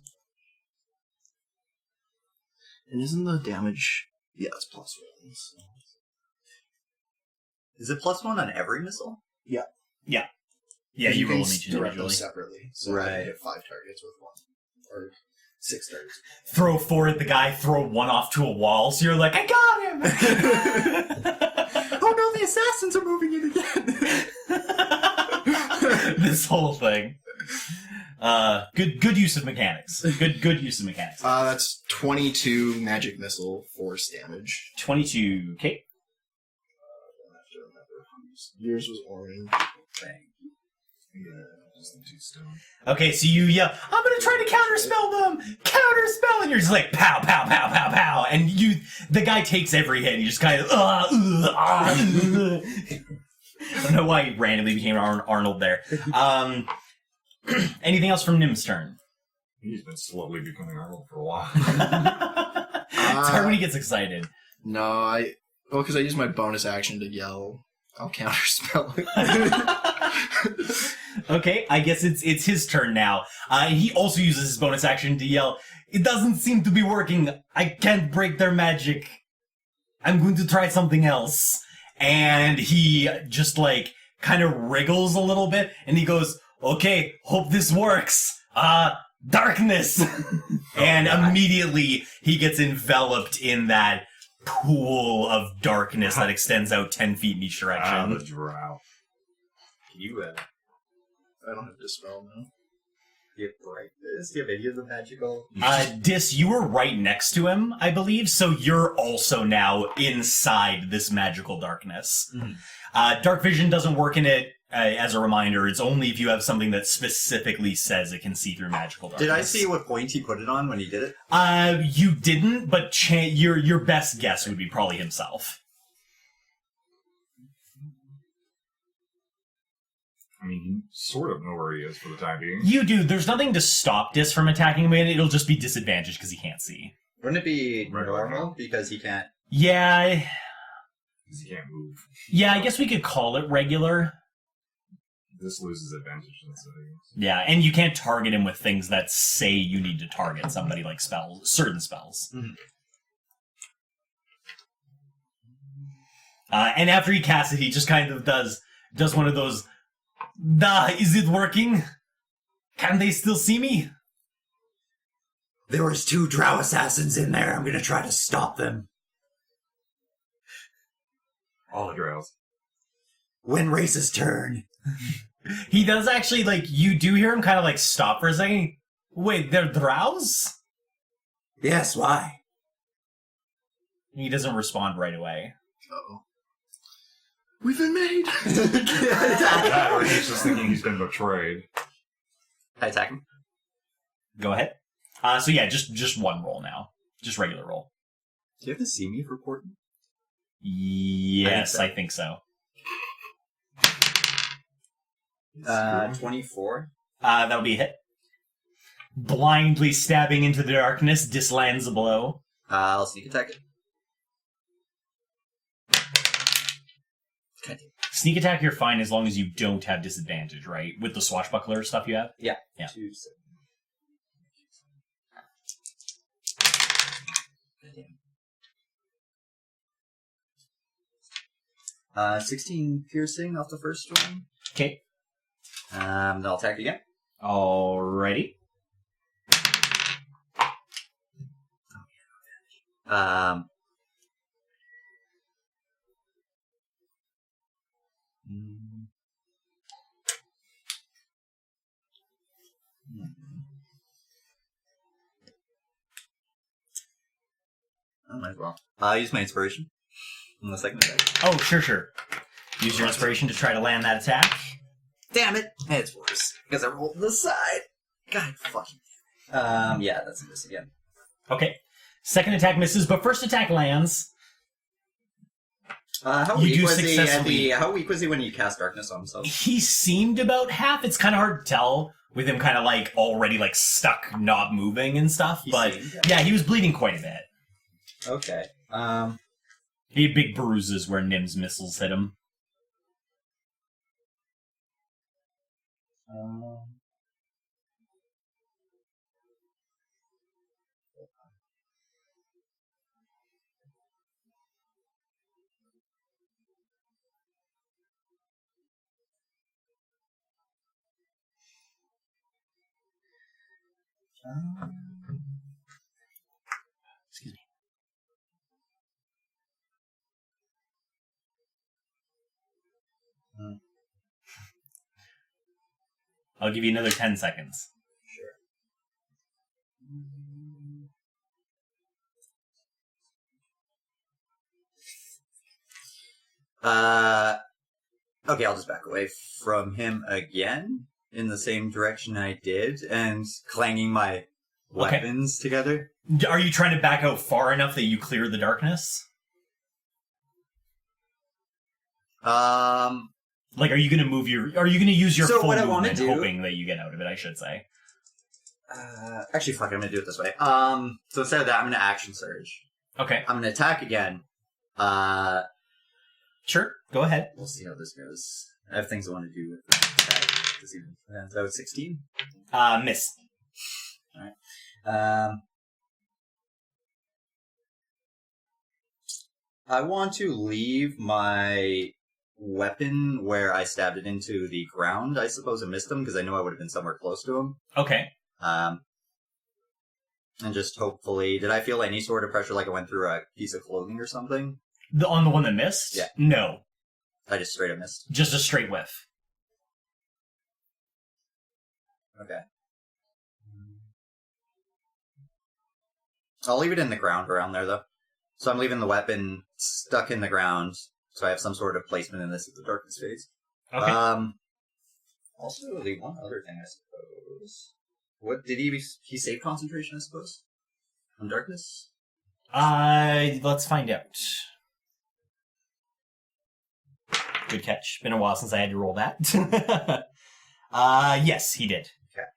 And isn't the damage... Yeah, it's +1. So. Is it +1 on every missile? Yeah, you roll them each direct them individually. separately. So I Right. can hit 5 targets with 1. Or 6 targets. Throw 4 at the guy, throw 1 off to a wall, so you're like, I got him! Oh no, the assassins are moving in again! This whole thing. Good use of mechanics. Good use of mechanics. That's 22 magic missile force damage. 22. Okay. I have to remember. Yours was orange. Just the 2 stone. Okay, so you yell, I'm gonna try to counterspell them! Counterspell! And you're just like, pow, pow, pow, pow, pow! And the guy takes every hit, and you just kind of, I don't know why he randomly became Arnold there. Anything else from Nim's turn? He's been slowly becoming Arnold for a while. It's hard when he gets excited. No, because I used my bonus action to yell. I'll counterspell it. Okay, I guess it's his turn now. He also uses his bonus action to yell, it doesn't seem to be working. I can't break their magic. I'm going to try something else. And he just like kind of wriggles a little bit and he goes, okay, hope this works. Darkness. And immediately he gets enveloped in that pool of darkness that extends out 10 feet in each direction. The drow. You I don't have Dispel now. Do you have brightness? Do you have any of the magical? Dis, you were right next to him, I believe, so you're also now inside this magical darkness. Mhm. Dark vision doesn't work in it, as a reminder. It's only if you have something that specifically says it can see through magical darkness. Did I see what point he put it on when he did it? You didn't, but your best guess would be probably himself. I mean, you sort of know where he is for the time being. You do. There's nothing to stop Dis from attacking him, and it'll just be disadvantaged because he can't see. Wouldn't it be Regular. normal because he can't? Yeah, Because he can't move. I guess we could call it regular. This loses advantage instead. Yeah, and you can't target him with things that say you need to target somebody, like certain spells. Mhm. And after he casts it, he just kind of does one of those, is it working? Can they still see me? There was 2 drow assassins in there. I'm gonna try to stop them. All the drows. When races turn. He does actually, you do hear him kind of, stop for a second. Wait, they're drows? Yes, why? He doesn't respond right away. Uh-oh. We've been made! That, or he's just thinking he's been betrayed. I attack him. Go ahead. So yeah, just one roll now. Just regular roll. Do you have to see me for Porton? Yes, I think so. 24. That'll be a hit. Blindly stabbing into the darkness, Dis lands a blow. I'll sneak attack it. Okay. Sneak attack, you're fine as long as you don't have disadvantage, right? With the swashbuckler stuff you have? Yeah. Yeah. 2, 7. Goddamn. 16 piercing off the first one. Okay. Then I'll attack again. Alrighty. I might as well. I'll use my inspiration on the second attack. Oh, sure. Use your inspiration to try to land that attack. Damn it! It's worse because I rolled to the side. God fucking. Yeah, that's a miss again. Okay. Second attack misses, but first attack lands. How You weak do was he at successfully- How weak was he when he cast darkness on himself? He seemed about half. It's kind of hard to tell with him kind of already stuck, not moving and stuff. He But seemed, yeah, he was bleeding quite a bit. Okay. He had big bruises where Nim's missiles hit him. Excuse me. I'll give you another 10 seconds. Okay, I'll just back away from him again in the same direction I did and clanging my weapons together. Are you trying to back out far enough that you clear the darkness? Like, are you going to use your full what I wanna movement, do- hoping that you get out of it, I should say? Actually, fuck it, I'm gonna do it this way. So instead of that, I'm gonna action surge. Okay. I'm gonna attack again. Sure, go ahead. We'll see how this goes. I have things I want to do with that. This even lands out 16. Miss. Alright. I want to leave my weapon where I stabbed it into the ground. I suppose I missed him because I know I would have been somewhere close to him. Okay. And just hopefully, did I feel any sort of pressure like I went through a piece of clothing or something? On the one that missed? Yeah. No. I just straight up missed. Just a straight whiff. Okay. I'll leave it in the ground around there, though. So I'm leaving the weapon stuck in the ground, so I have some sort of placement in this at the darkness phase. Okay. Also, the one other thing, I suppose. What did he save concentration? I suppose on darkness. Let's find out. Good catch. Been a while since I had to roll that. Yes, he did. Okay.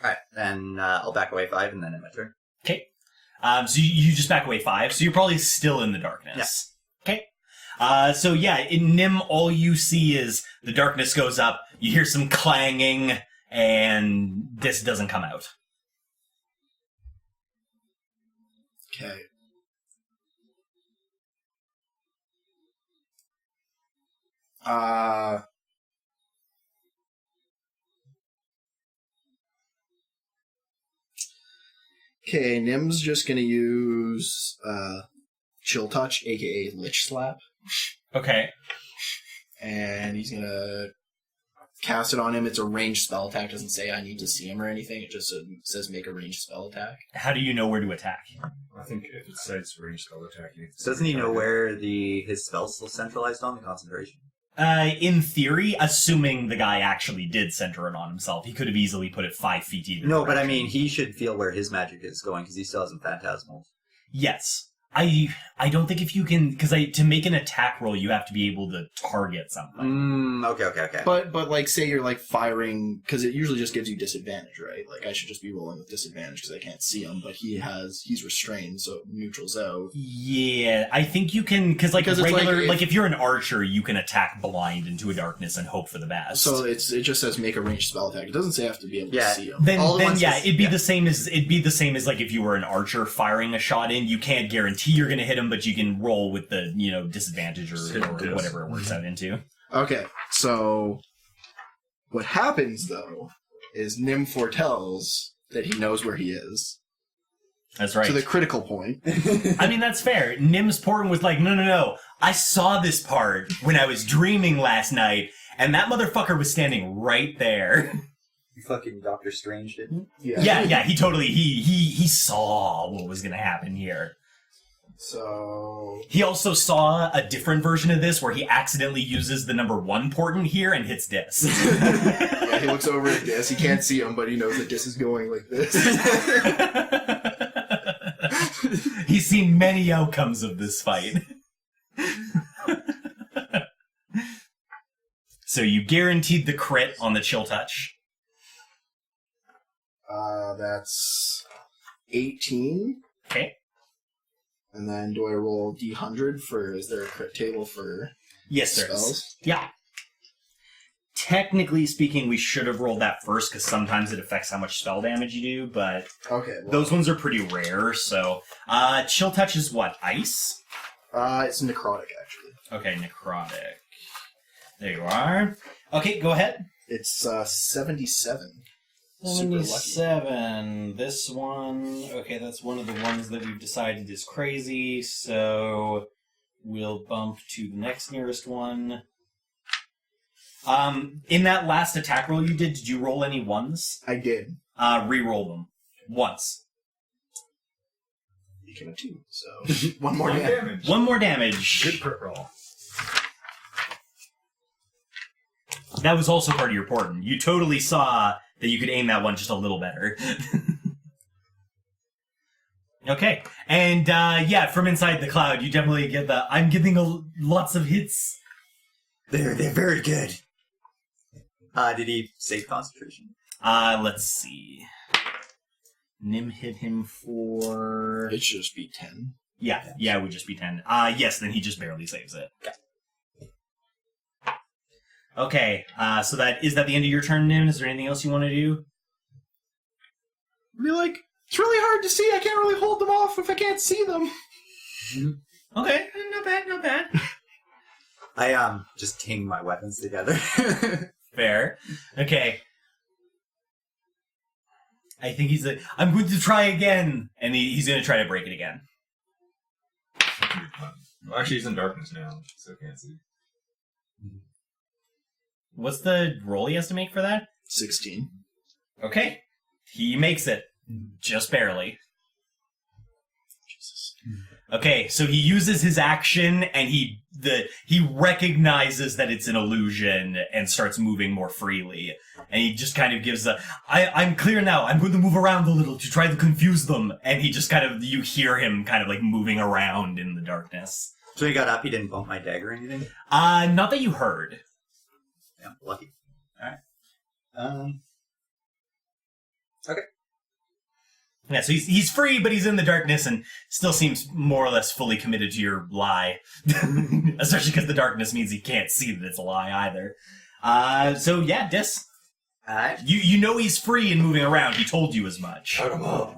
Alright, then I'll back away 5 and then end my turn. Okay. So you just back away 5, so you're probably still in the darkness. Okay. So yeah, in Nim, all you see is the darkness goes up, you hear some clanging, and this doesn't come out. Okay. Okay, Nim's just gonna use Chill Touch, aka Lich Slap, Okay. and he's gonna cast it on him. It's a ranged spell attack. Doesn't say I need to see him or anything. It just says make a ranged spell attack. How do you know where to attack? I think if it says ranged spell attack, you Doesn't he know where his spell's still centralized on the concentration? In theory, assuming the guy actually did center it on himself, he could have easily put it 5 feet either No, but I direction. mean, he should feel where his magic is going because he still hasn't phantasmal. Yes. I don't think if you can, because to make an attack roll, you have to be able to target something. Okay. But like, say you're like firing, because it usually just gives you disadvantage, right? Like I should just be rolling with disadvantage because I can't see him, but he's restrained, so it neutrals out. Yeah, I think you can, because Because it's regular, like if you're an archer, you can attack blind into a darkness and hope for the best. So it just says make a ranged spell attack. It doesn't say I have to be able to see him. Then All the ones yeah, this- it'd be yeah. the same as like if you were an archer firing a shot in. You can't guarantee you're going to hit him, but you can roll with the disadvantage or whatever it works out into. Okay, so what happens though is Nim foretells that he knows where he is That's right. to the critical point. I mean, that's fair. Nim's Porton was like, no. I saw this part when I was dreaming last night, and that motherfucker was standing right there. You fucking Doctor Strange, didn't Yeah, he totally, he saw what was gonna happen here. So He also saw a different version of this where he accidentally uses the number 1 portent here and hits Dis. yeah, he looks over at Dis. He can't see him, but he knows that Dis is going like this. He's seen many outcomes of this fight. So you guaranteed the crit on the chill touch. That's 18. Okay. And then do I roll D100 for, is there a crit table for Yes, there spells? is. Yeah. Technically speaking, we should have rolled that first because sometimes it affects how much spell damage you do, but Okay. Well, those ones are pretty rare, so... chill touch is what? Ice? it's necrotic, actually. Okay, necrotic. There you are. Okay, go ahead. It's 77. Super lucky. 77. This one... Okay, that's one of the ones that we've decided is crazy, so... We'll bump to the next nearest one. In that last attack roll you did you roll any ones? I did. Re-roll them. Once. became a 2. So one more damage. damage. One more damage. Good crit roll. That was also part of your portent. You totally saw that you could aim that one just a little better. Okay. And, from inside the cloud, you definitely get I'm getting lots of hits. They're very good. Did he save concentration? Let's see. Nim hit him for... It should just be 10. Yeah, it would just be 10. Yes, then he just barely saves it. Okay, so is that the end of your turn, Nim? Is there anything else you want to do? Be like, it's really hard to see. I can't really hold them off if I can't see them. Okay, not bad. I just ting my weapons together. Fair. Okay. I think he's like, I'm going to try again. And he's going to try to break it again. Well, actually, he's in darkness now, so can't see. What's the roll he has to make for that? 16. Okay. He makes it. Just barely. Jesus. Okay, so he uses his action, and he recognizes that it's an illusion and starts moving more freely. And he just kind of gives I'm clear now. I'm going to move around a little to try to confuse them. And he just you hear him kind of like moving around in the darkness. So he got up, he didn't bump my dagger or anything? Not that you heard. Yeah, lucky. Alright. Okay. Yeah, so he's free, but he's in the darkness and still seems more or less fully committed to your lie. Especially because the darkness means he can't see that it's a lie either. Dis. Alright. You know he's free and moving around. He told you as much. Shut him up.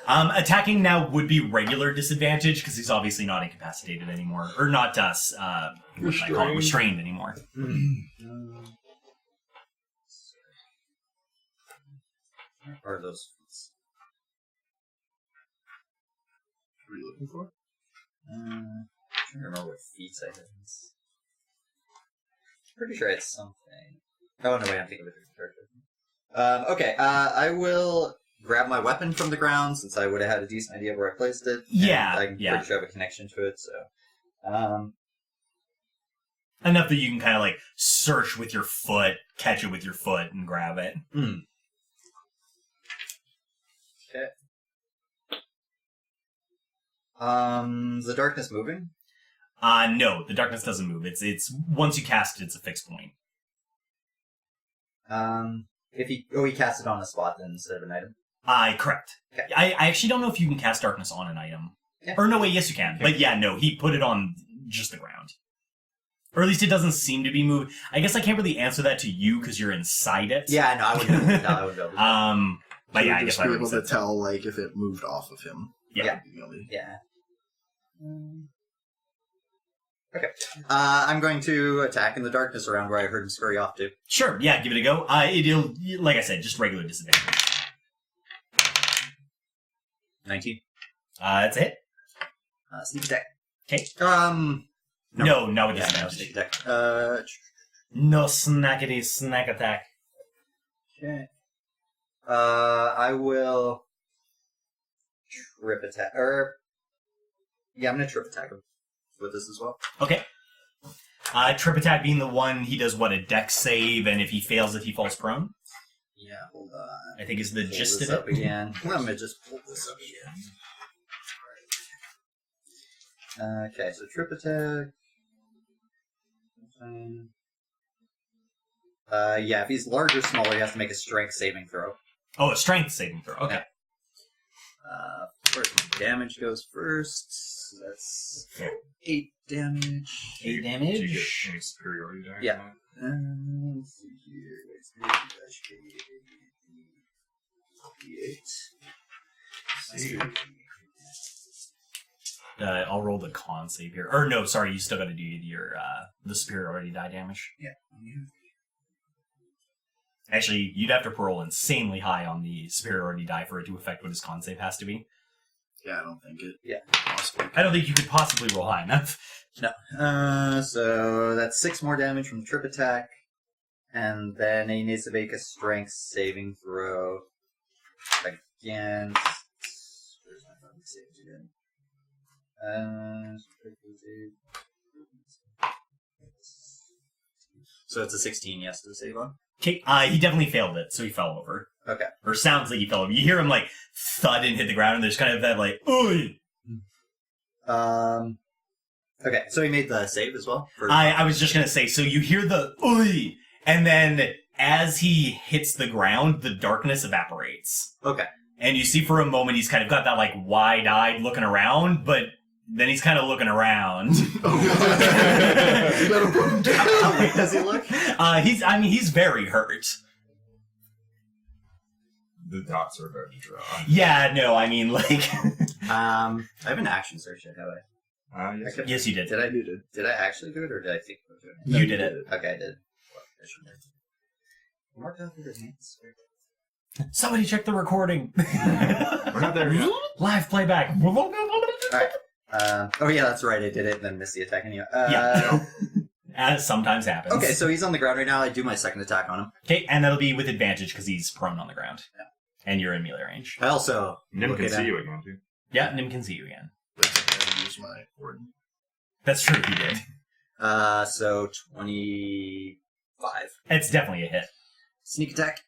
Attacking now would be regular disadvantage because he's obviously not incapacitated anymore. Or not restrained anymore. What are those feats? What are you looking for? I'm trying to remember what feats I had. Pretty sure it's something. Oh, no, wait, I'm thinking of a different character. Okay, I will grab my weapon from the ground since I would have had a decent idea of where I placed it. Yeah, I'm pretty sure I have a connection to it, so... Enough that you can kind of like search with your foot, catch it with your foot, and grab it. Okay. Is the darkness moving? No, the darkness doesn't move. It's once you cast it, it's a fixed point. He casts it on a spot then instead of an item? Correct. Okay. I actually don't know if you can cast darkness on an item. Yeah. Or no, wait, yes you can. But yeah, no, he put it on just the ground. Or at least it doesn't seem to be moved. I guess I can't really answer that to you because you're inside it. Yeah, no, I wouldn't be able to. But yeah, I Just guess I be would able to tell like if it moved off of him. Yeah. Yeah. Okay. I'm going to attack in the darkness around where I heard him scurry off to. Sure, yeah, give it a go. It'll, like I said, just regular disadvantage. 19. That's a hit. Sneak attack. Okay. No, no yeah, disadvantage. no sneak attack. No snackety snack attack. Okay. I will trip attack. Yeah, I'm gonna trip attack him with this as well. Okay. Trip attack being the one, he does what, a dex save, and if he fails it, he falls prone? Yeah, hold on. I think is the Pull gist this of up it. again. I'm gonna just pull this up again. Okay, so trip attack. Yeah, if he's large or smaller, he has to make a strength saving throw. Oh, a strength saving throw. Okay. First damage goes first. That's 8 damage. 8 Do you get damage. any superiority die? Yeah. Let's see here. I'll roll the con save here. Or no, sorry, you still gotta do your, the superiority die damage. Yeah. Actually, you'd have to roll insanely high on the superiority die for it to affect what his con save has to be. Yeah, I don't think it. Yeah. Possibly. I don't think you could possibly roll high enough. No. So that's 6 more damage from the trip attack. And then he needs to make a strength saving throw against saves again. So it's a 16, yes, to save on? Okay, he definitely failed it, so he fell over. Okay. Or sounds like he fell over. You hear him, like, thud and hit the ground, and there's kind of that, like, ooh. Okay, so he made the save as well? I was just gonna say, so you hear the ooh, and then as he hits the ground, the darkness evaporates. Okay. And you see for a moment he's kind of got that, like, wide-eyed looking around, but then he's kind of looking around. You gotta put him down. How late does he look? He's very hurt. The dots are about to draw. Yeah, no, I mean, like... I have an action search yet, have I? Yes. Yes, you did. Did I actually do it, or did I think about doing it? You did it. Okay, I did. I should have. Mark out your hands. Somebody check the recording. We're not there yet. Live playback. Alright. Oh yeah, that's right, I did it and then missed the attack anyway. Yeah. As sometimes happens. Okay, so he's on the ground right now. I do my second attack on him. Okay, and that'll be with advantage because he's prone on the ground. Yeah. And you're in melee range. I also Nim look can at see him. you again, too. Yeah, Nim can see you again. I gotta use my Warden. That's true, he did. So 25. It's definitely a hit. Sneak attack.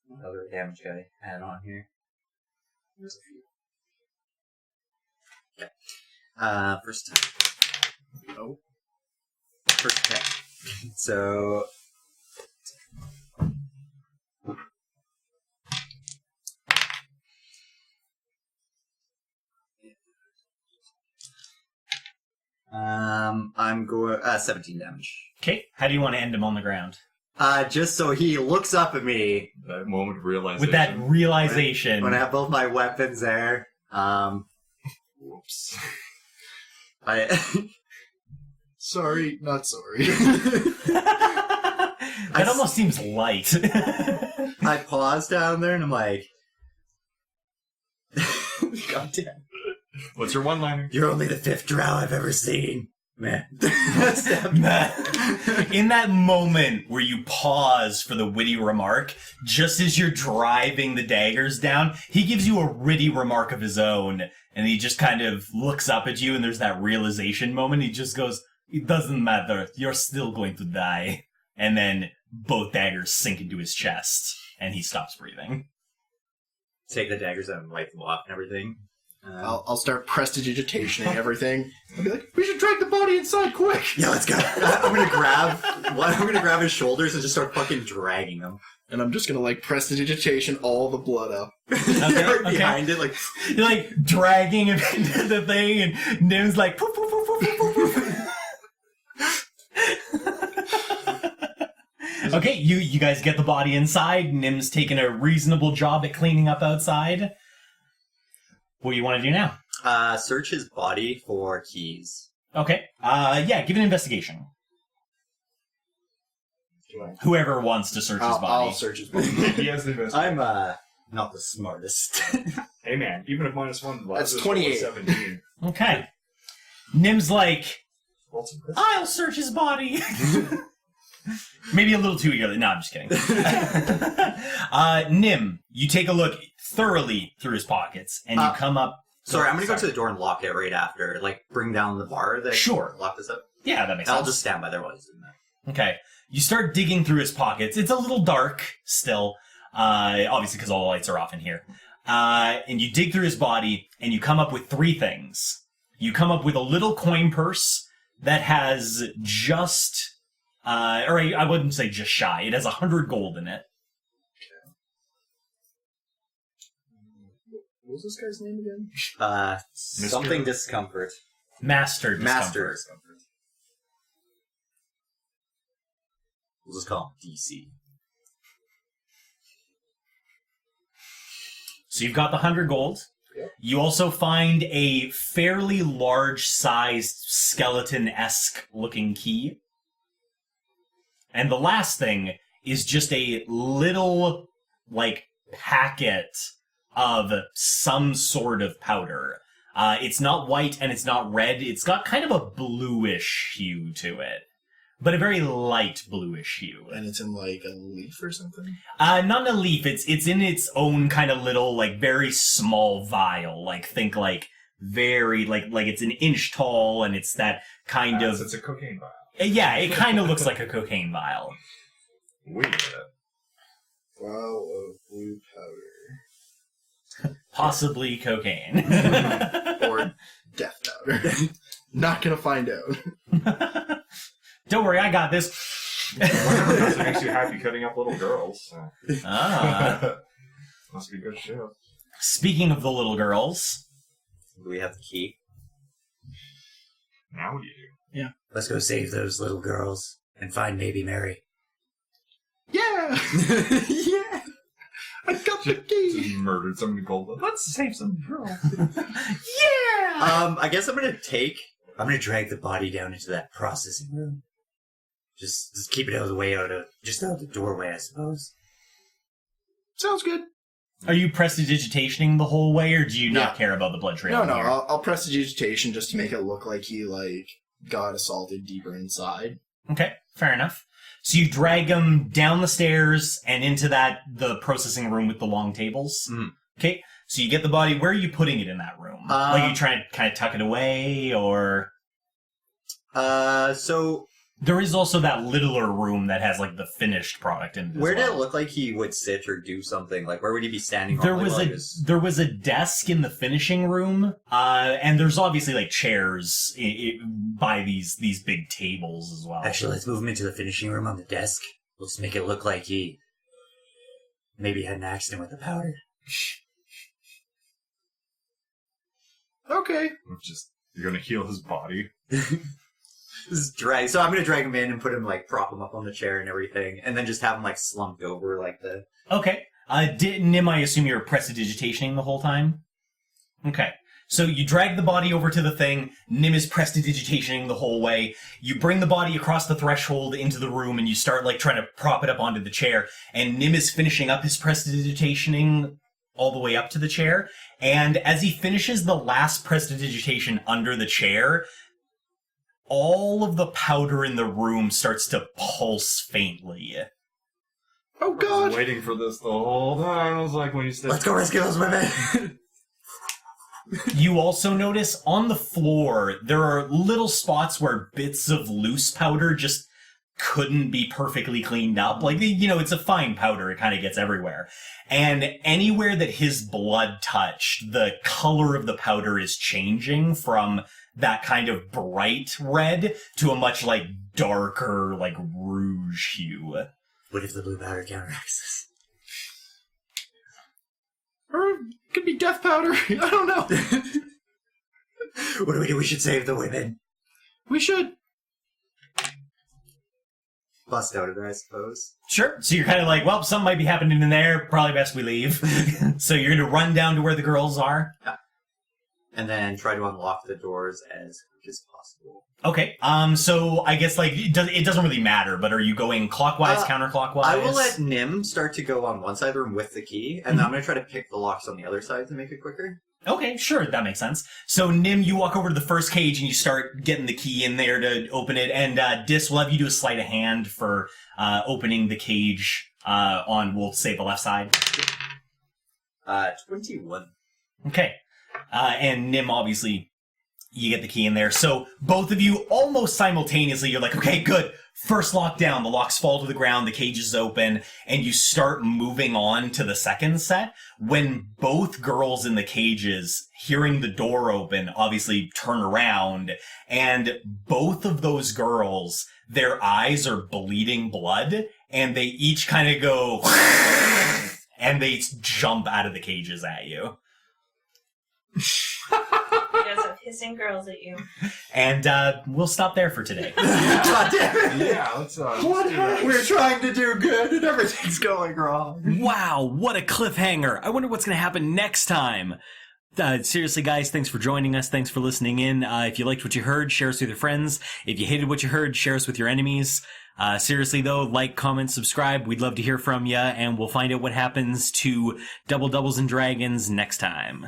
What other damage guy add on here? There's a few. Okay. First attack. Nope. First attack. So. I'm going 17 damage. Okay, how do you want to end him on the ground? Just so he looks up at me That moment of realization. With that realization. when I have both my weapons there. Whoops. I Sorry, not sorry. That almost seems light. I pause down there and I'm like, God damn. What's your one-liner? You're only the fifth drow I've ever seen. Man. In that moment where you pause for the witty remark, just as you're driving the daggers down, he gives you a witty remark of his own, and he just kind of looks up at you, and there's that realization moment. He just goes, "It doesn't matter. You're still going to die." And then both daggers sink into his chest, and he stops breathing. Take the daggers out and wipe them off and everything. I'll start prestidigitationing everything. I'll be like, we should drag the body inside quick. Yeah, let's go. I'm gonna grab his shoulders and just start fucking dragging him. And I'm just gonna like prestidigitation all the blood up. Right behind it, like You're like dragging him into the thing, and Nim's like, poof, poof, poof, poof, poof, poof. Okay, you guys get the body inside. Nim's taking a reasonable job at cleaning up outside. What do you want to do now? search his body for keys. Okay. Yeah, give an investigation. Whoever wants to search his body. I'll search his body. He has the best. I'm not the smartest. Hey man, even if -1, That's Lazarus 28. was 17. Okay. Nim's like, Roll some risk. I'll search his body. Maybe a little too eagerly. No, I'm just kidding. Nim, you take a look thoroughly through his pockets, and you come up... Sorry, I'm gonna go to the door and lock it right after. Like, bring down the bar that I Sure. can lock this up. Yeah, that makes I'll sense. just stand by there while he's doing that. Okay. You start digging through his pockets. It's a little dark still, obviously because all the lights are off in here. And you dig through his body, and you come up with 3 things. You come up with a little coin purse that has just... or I wouldn't say just shy. It has 100 gold in it. What was this guy's name again? Something discomfort. Master discomfort. Master discomfort. We'll just call him DC. So you've got the 100 gold. Yep. You also find a fairly large-sized skeleton-esque looking key. And the last thing is just a little, like, packet of some sort of powder. It's not white and it's not red. It's got kind of a bluish hue to it. but a very light bluish hue. And it's in like a leaf or something? Not in a leaf. It's in its own kind of little, like, very small vial. Like, think like very, like it's an inch tall, and it's that kind of... It's a cocaine vial. Yeah, it kind of looks like a cocaine vial. Weird. Vial of blue powder. Possibly cocaine. Or death powder. Not gonna find out. Don't worry, I got this. Whatever does it makes you happy cutting up little girls. So. Ah. Must be good shit. Speaking of the little girls, Do we have the key? Now what do you do? Let's go save those little girls and find maybe Mary. Yeah! Yeah! I got the Just key! murdered some gold. Let's save some girls. yeah. I guess I'm gonna drag the body down into that processing room. Just keep it out of the way, out of the doorway, I suppose. Sounds good. Are you prestidigitationing the whole way, or do you not Yeah. care about the blood trail? No, here? I'll press digitation just to make it look like he, got assaulted deeper inside. Okay, fair enough. So you drag him down the stairs and into the processing room with the long tables. Mm. Okay, so you get the body. Where are you putting it in that room? Like, you trying to kind of tuck it away, or... So There is also that littler room that has, like, the finished product in it as where did well. it look like he would sit or do something? Like, where would he be standing? There normally was while a he was... there was a desk in the finishing room, and there's obviously like chairs by these big tables as well. Actually, let's move him into the finishing room on the desk. Let's make it look like he maybe had an accident with the powder. Okay. You're gonna heal his body. So I'm gonna drag him in and put him, like, prop him up on the chair and everything, and then just have him, like, slumped over like the... Okay. Nim, I assume you're prestidigitationing the whole time? Okay. So you drag the body over to the thing, Nim is prestidigitationing the whole way, you bring the body across the threshold into the room, and you start, like, trying to prop it up onto the chair, and Nim is finishing up his prestidigitationing all the way up to the chair, and as he finishes the last prestidigitation under the chair, all of the powder in the room starts to pulse faintly. Oh I was god! waiting for this the whole time. I was like, when you said... Let's go rescue those women! You also notice on the floor, there are little spots where bits of loose powder just couldn't be perfectly cleaned up. Like, it's a fine powder. It kind of gets everywhere. And anywhere that his blood touched, the color of the powder is changing from that kind of bright red to a much, like, darker, like, rouge hue. What if the blue powder counteracts this? Or it could be death powder. I don't know. What do we do? We should save the women. We should. Bust out of it, I suppose. Sure. So you're kind of like, well, something might be happening in there. Probably best we leave. So you're going to run down to where the girls are? And then try to unlock the doors as quick as possible. Okay. So I guess, like, it doesn't really matter, but are you going clockwise, counterclockwise? I will let Nim start to go on one side of the room with the key, and then I'm going to try to pick the locks on the other side to make it quicker. Okay, sure, that makes sense. So, Nim, you walk over to the first cage and you start getting the key in there to open it, and Dis will have you do a sleight of hand for opening the cage on, we'll say, the left side. 21. Okay. And Nim, obviously, you get the key in there. So, both of you, almost simultaneously, you're like, okay, good. First lock down, the locks fall to the ground, the cage is open, and you start moving on to the second set. When both girls in the cages, hearing the door open, obviously turn around, and both of those girls, their eyes are bleeding blood, and they each kind of go, and they jump out of the cages at you. You guys are pissing girls at you. And we'll stop there for today. God damn it! Yeah, let's What happened? We're trying to do good and everything's going wrong. Wow, what a cliffhanger. I wonder what's going to happen next time. Seriously, guys, thanks for joining us. Thanks for listening in. If you liked what you heard, share us with your friends. If you hated what you heard, share us with your enemies. Seriously, though, like, comment, subscribe. We'd love to hear from you, and we'll find out what happens to Double Doubles and Dragons next time.